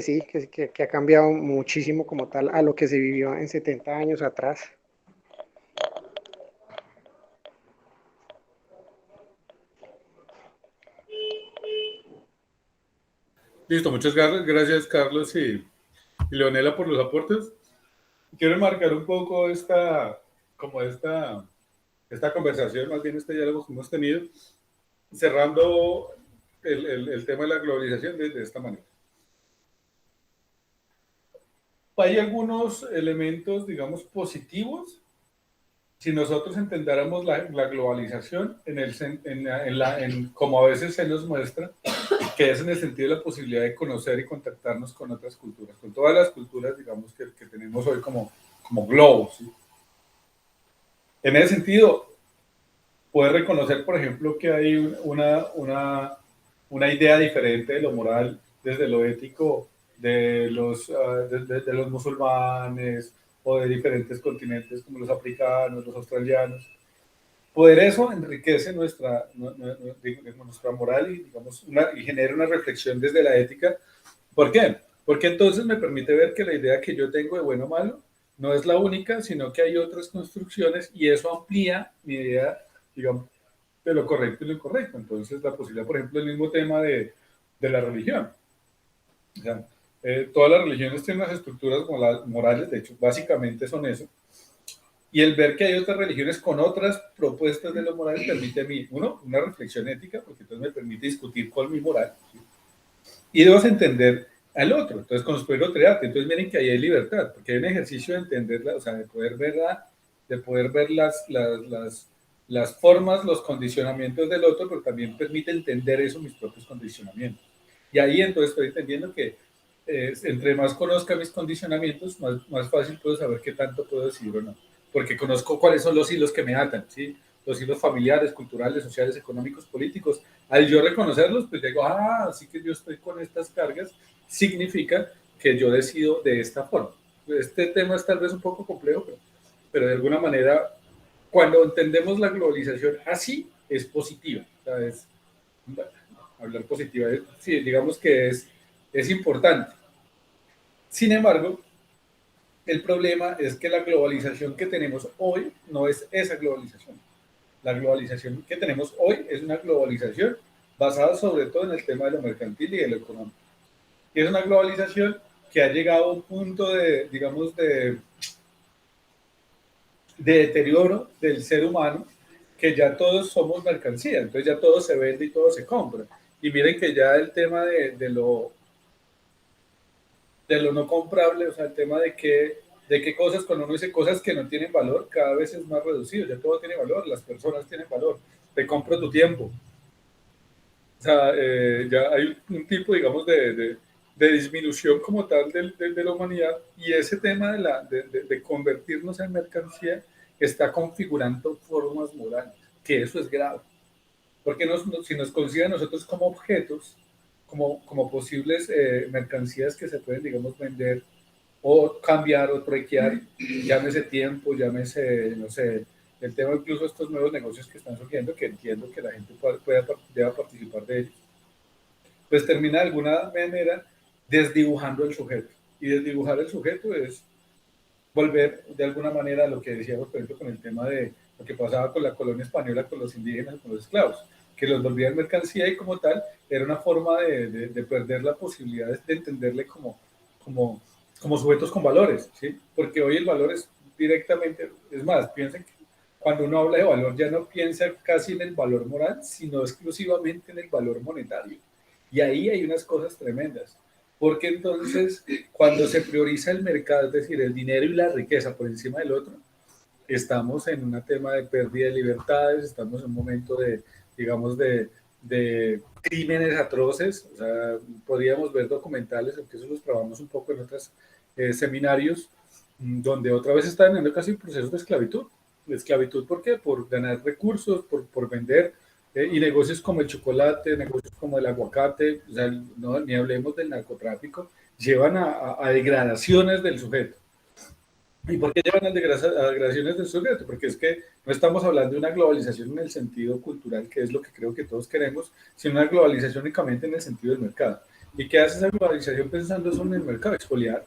sí, que ha cambiado muchísimo como tal a lo que se vivió en 70 años atrás. Listo, muchas gracias Carlos y Leonela por los aportes. Quiero enmarcar un poco como esta conversación, más bien este diálogo que hemos tenido, cerrando el tema de la globalización de esta manera. Hay algunos elementos, digamos, positivos si nosotros entendiéramos la globalización como a veces se nos muestra, que es en el sentido de la posibilidad de conocer y contactarnos con otras culturas, con todas las culturas, digamos, que tenemos hoy como globos. ¿Sí? En ese sentido, puedes reconocer, por ejemplo, que hay una idea diferente de lo moral desde lo ético de los musulmanes o de diferentes continentes como los africanos, los australianos. Poder eso enriquece nuestra moral y, digamos, y genera una reflexión desde la ética. ¿Por qué? Porque entonces me permite ver que la idea que yo tengo de bueno o malo no es la única, sino que hay otras construcciones y eso amplía mi idea, digamos, de lo correcto y lo incorrecto. Entonces, la posibilidad, por ejemplo, el mismo tema de la religión. O sea, todas las religiones tienen unas estructuras morales, de hecho, básicamente son eso. Y el ver que hay otras religiones con otras propuestas de lo moral permite a mí, uno, una reflexión ética, porque entonces me permite discutir con mi moral, ¿sí? Y dos, entender al otro. Entonces, construir otro debate. Entonces, miren que ahí hay libertad, porque hay un ejercicio de entenderla, o sea, de poder ver las formas, los condicionamientos del otro, pero también permite entender eso, mis propios condicionamientos. Y ahí entonces estoy entendiendo que entre más conozca mis condicionamientos, más fácil puedo saber qué tanto puedo decir o no. Porque conozco cuáles son los hilos que me atan, ¿sí? Los hilos familiares, culturales, sociales, económicos, políticos. Al yo reconocerlos, pues digo, así que yo estoy con estas cargas, significa que yo decido de esta forma. Este tema es tal vez un poco complejo, pero de alguna manera, cuando entendemos la globalización así, es positiva. O sea, hablar positiva, sí, digamos que es importante. Sin embargo, el problema es que la globalización que tenemos hoy no es esa globalización. La globalización que tenemos hoy es una globalización basada sobre todo en el tema de lo mercantil y de lo económico. Y es una globalización que ha llegado a un punto digamos, de deterioro del ser humano, que ya todos somos mercancía, entonces ya todo se vende y todo se compra. Y miren que ya el tema de lo no comprable, o sea, el tema de qué cosas, cuando uno dice cosas que no tienen valor, cada vez es más reducido, ya todo tiene valor, las personas tienen valor, te compro tu tiempo. O sea, ya hay un tipo, digamos, de disminución como tal de la humanidad y ese tema de convertirnos en mercancía está configurando formas morales, que eso es grave. Porque si nos consideran nosotros como objetos, como posibles mercancías que se pueden, digamos, vender o cambiar o truequear, llámese tiempo, llámese, no sé, el tema incluso de estos nuevos negocios que están surgiendo, que entiendo que la gente deba participar de ellos, pues termina de alguna manera desdibujando el sujeto. Y desdibujar el sujeto es volver de alguna manera a lo que decíamos, por ejemplo, con el tema de lo que pasaba con la colonia española, con los indígenas, con los esclavos, que los volvían mercancía y como tal era una forma de perder la posibilidad de entenderle como sujetos con valores, ¿sí? Porque hoy el valor es directamente, es más, piensen que cuando uno habla de valor ya no piensa casi en el valor moral, sino exclusivamente en el valor monetario. Y ahí hay unas cosas tremendas, porque entonces cuando se prioriza el mercado, es decir, el dinero y la riqueza por encima del otro, estamos en un tema de pérdida de libertades, estamos en un momento de, digamos, de crímenes atroces. O sea, podríamos ver documentales, aunque eso los trabajamos un poco en otros seminarios, donde otra vez están en casi procesos de esclavitud. ¿De esclavitud por qué? Por ganar recursos, por vender, y negocios como el chocolate, negocios como el aguacate, o sea, no, ni hablemos del narcotráfico, llevan a degradaciones del sujeto. ¿Y por qué llevan a degradaciones del sujeto? Porque es que no estamos hablando de una globalización en el sentido cultural, que es lo que creo que todos queremos, sino una globalización únicamente en el sentido del mercado. ¿Y qué hace esa globalización pensando eso en el mercado? Expoliar,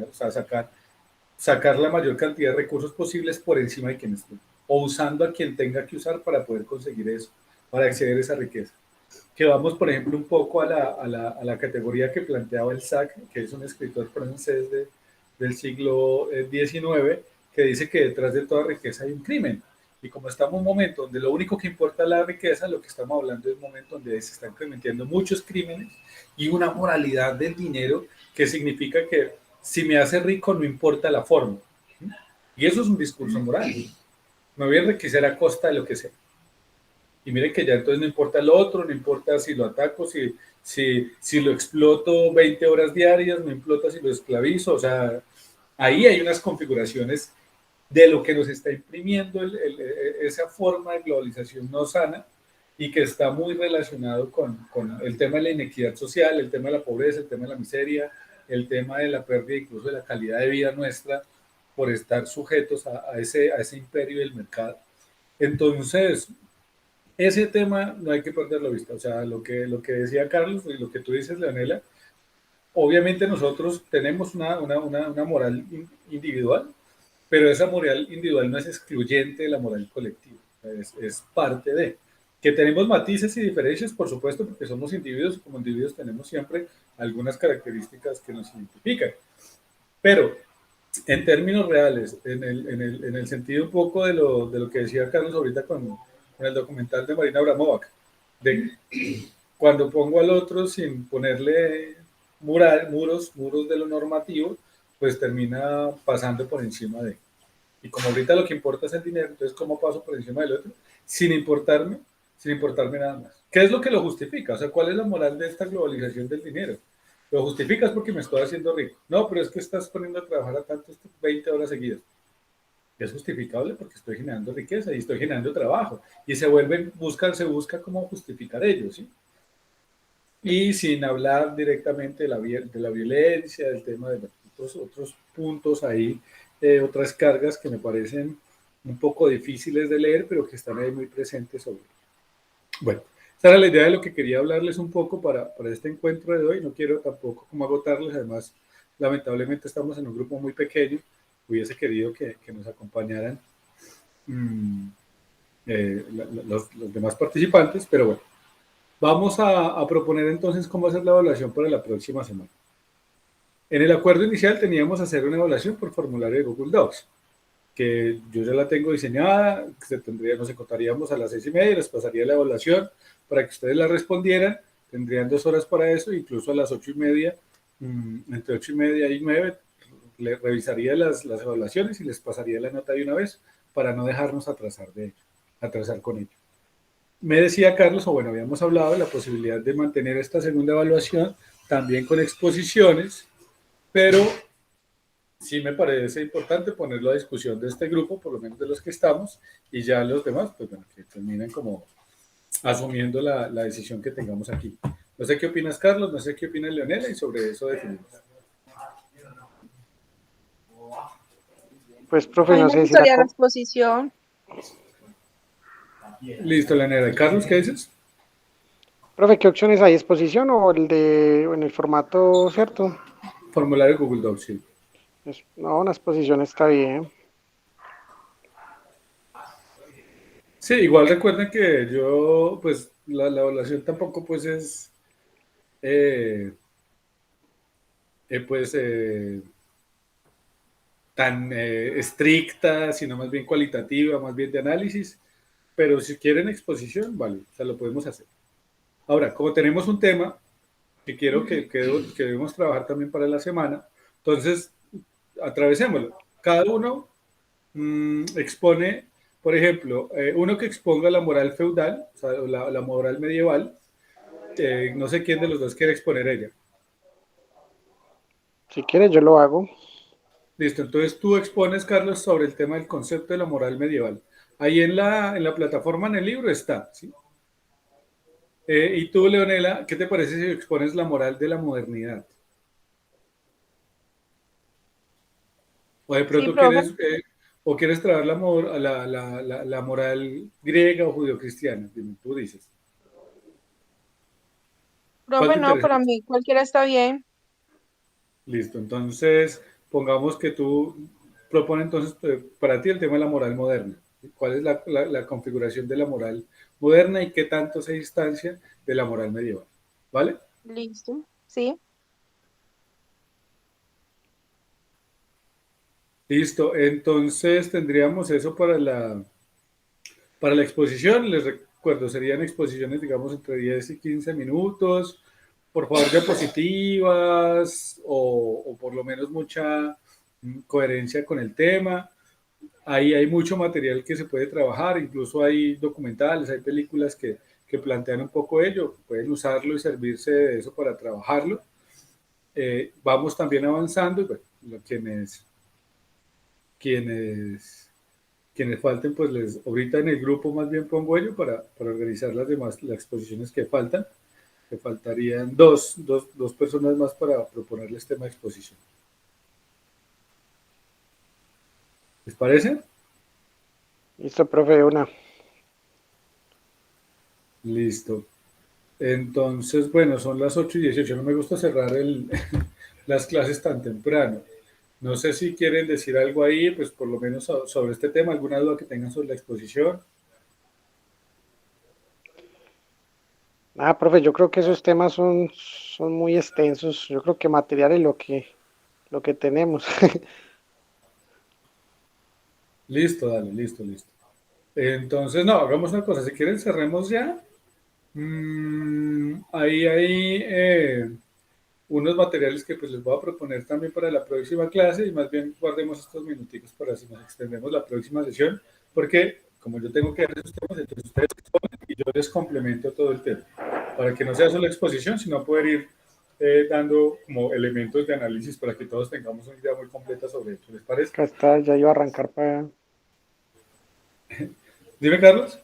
o sea, sacar la mayor cantidad de recursos posibles por encima de quien esté, o usando a quien tenga que usar para poder conseguir eso, para acceder a esa riqueza. Que vamos, por ejemplo, un poco a la categoría que planteaba el Sac, que es un escritor francés del siglo XIX, que dice que detrás de toda riqueza hay un crimen. Y como estamos en un momento donde lo único que importa es la riqueza, lo que estamos hablando es un momento donde se están cometiendo muchos crímenes y una moralidad del dinero que significa que si me hace rico no importa la forma. Y eso es un discurso moral. Me voy a enriquecer a costa de lo que sea. Y miren que ya entonces no importa lo otro, no importa si lo ataco, si lo exploto 20 horas diarias, no importa si lo esclavizo. O sea, ahí hay unas configuraciones de lo que nos está imprimiendo esa forma de globalización no sana y que está muy relacionado con el tema de la inequidad social, el tema de la pobreza, el tema de la miseria, el tema de la pérdida incluso de la calidad de vida nuestra por estar sujetos a ese imperio del mercado. Entonces, ese tema no hay que perderlo de vista. O sea, lo que decía Carlos y lo que tú dices, Leonela, obviamente nosotros tenemos una moral individual, pero esa moral individual no es excluyente de la moral colectiva, es parte de. Que tenemos matices y diferencias, por supuesto, porque somos individuos, y como individuos tenemos siempre algunas características que nos identifican. Pero en términos reales, en el sentido un poco de lo que decía Carlos ahorita con el documental de Marina Abramovac, de cuando pongo al otro sin ponerle muros de lo normativo, pues termina pasando por encima de. Y como ahorita lo que importa es el dinero, entonces ¿cómo paso por encima del otro? Sin importarme, sin importarme nada más. ¿Qué es lo que lo justifica? O sea, ¿cuál es la moral de esta globalización del dinero? Lo justificas porque me estoy haciendo rico. No, pero es que estás poniendo a trabajar a tantos 20 horas seguidas. Es justificable porque estoy generando riqueza y estoy generando trabajo. Y se busca cómo justificar ello, ¿sí? Y sin hablar directamente de la violencia, del tema de otros puntos ahí, otras cargas que me parecen un poco difíciles de leer, pero que están ahí muy presentes sobre. Bueno, esa era la idea de lo que quería hablarles un poco para este encuentro de hoy. No quiero tampoco como agotarles, además, lamentablemente estamos en un grupo muy pequeño. Hubiese querido que nos acompañaran los demás participantes, pero bueno. Vamos a proponer entonces cómo hacer la evaluación para la próxima semana. En el acuerdo inicial teníamos hacer una evaluación por formulario de Google Docs, que yo ya la tengo diseñada, nos encontraríamos a las 6:30, les pasaría la evaluación para que ustedes la respondieran, tendrían 2 horas para eso, incluso a las 8:30, entre 8:30 y 9, les revisaría las evaluaciones y les pasaría la nota de una vez para no dejarnos atrasar con ello. Me decía Carlos, o bueno, habíamos hablado de la posibilidad de mantener esta segunda evaluación también con exposiciones, pero sí me parece importante ponerlo a discusión de este grupo, por lo menos de los que estamos, y ya los demás, pues bueno, que terminen como asumiendo la decisión que tengamos aquí. No sé qué opinas, Carlos, no sé qué opina Leonela, y sobre eso definimos. Pues, A profe, mí no me sé si la... gustaría la exposición. Listo, Leonela. Carlos, ¿qué dices? Profe, ¿qué opciones hay? ¿Exposición o en el formato, cierto? Formulario Google Docs, sí. No, una exposición está bien. Sí, igual recuerden que yo, pues, la evaluación tampoco, pues, es, pues, tan estricta, sino más bien cualitativa, más bien de análisis. Pero si quieren exposición, vale, o sea, lo podemos hacer. Ahora, como tenemos un tema que quiero que debemos trabajar también para la semana, entonces atravesémoslo. Cada uno expone, por ejemplo, uno que exponga la moral feudal, o sea, la moral medieval, no sé quién de los dos quiere exponer ella. Si quieres, yo lo hago. Listo, entonces tú expones, Carlos, sobre el tema del concepto de la moral medieval. Ahí en la plataforma, en el libro está, ¿sí? Y tú, Leonela, ¿qué te parece si expones la moral de la modernidad? O de Sí, pronto profe. quieres, o quieres traer la moral griega o judio-cristiana, tú dices. ¿Cuál Profe, te no, interesa para más? mí cualquiera está bien. Listo, entonces pongamos que tú propones entonces para ti el tema de la moral moderna. ¿Cuál es la configuración de la moral moderna y qué tanto se distancia de la moral medieval? ¿Vale? Listo. Sí. Listo, entonces tendríamos eso para la exposición. Les recuerdo, serían exposiciones, digamos, entre 10 y 15 minutos. Por favor, diapositivas o por lo menos mucha coherencia con el tema. Ahí hay mucho material que se puede trabajar, incluso hay documentales, hay películas que plantean un poco ello, pueden usarlo y servirse de eso para trabajarlo. Vamos también avanzando, y bueno, quienes, quienes falten, pues ahorita en el grupo más bien pongo ello para organizar las demás, las exposiciones que faltan, que faltarían dos personas más para proponerles tema de exposición. ¿Les parece? Listo, profe, de una. Listo. Entonces, bueno, son las 8:18. No me gusta cerrar las clases tan temprano. No sé si quieren decir algo ahí, pues por lo menos sobre este tema, alguna duda que tengan sobre la exposición. Ah, profe, yo creo que esos temas son muy extensos. Yo creo que material es lo que tenemos. Listo, dale, listo, listo. Entonces, no, hagamos una cosa. Si quieren, cerremos ya. Ahí hay unos materiales que pues les voy a proponer también para la próxima clase y más bien guardemos estos minuticos para si nos extendemos la próxima sesión, porque como yo tengo que dar esos temas, entonces ustedes exponen y yo les complemento todo el tema, para que no sea solo exposición, sino poder ir dando como elementos de análisis para que todos tengamos una idea muy completa sobre esto. ¿Les parece? Acá está, ya iba a arrancar para... Dime, Carlos.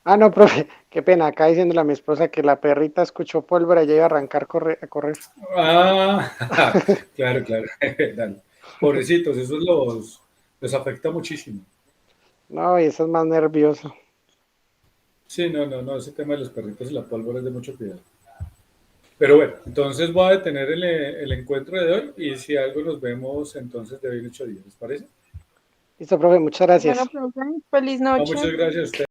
Ah, no, profe, qué pena. Acá diciéndole a mi esposa que la perrita escuchó pólvora y ya iba a arrancar a correr. Ah, claro, claro. Dale. Pobrecitos, eso les afecta muchísimo. No, y eso es más nervioso. Sí, no, no, no, ese tema de los perritos y la pólvora es de mucho cuidado. Pero bueno, entonces voy a detener el encuentro de hoy y si algo nos vemos entonces de hoy en 8 días, ¿les parece? Listo, profe, muchas Bueno, gracias. profe, feliz No, noche. muchas gracias a ustedes.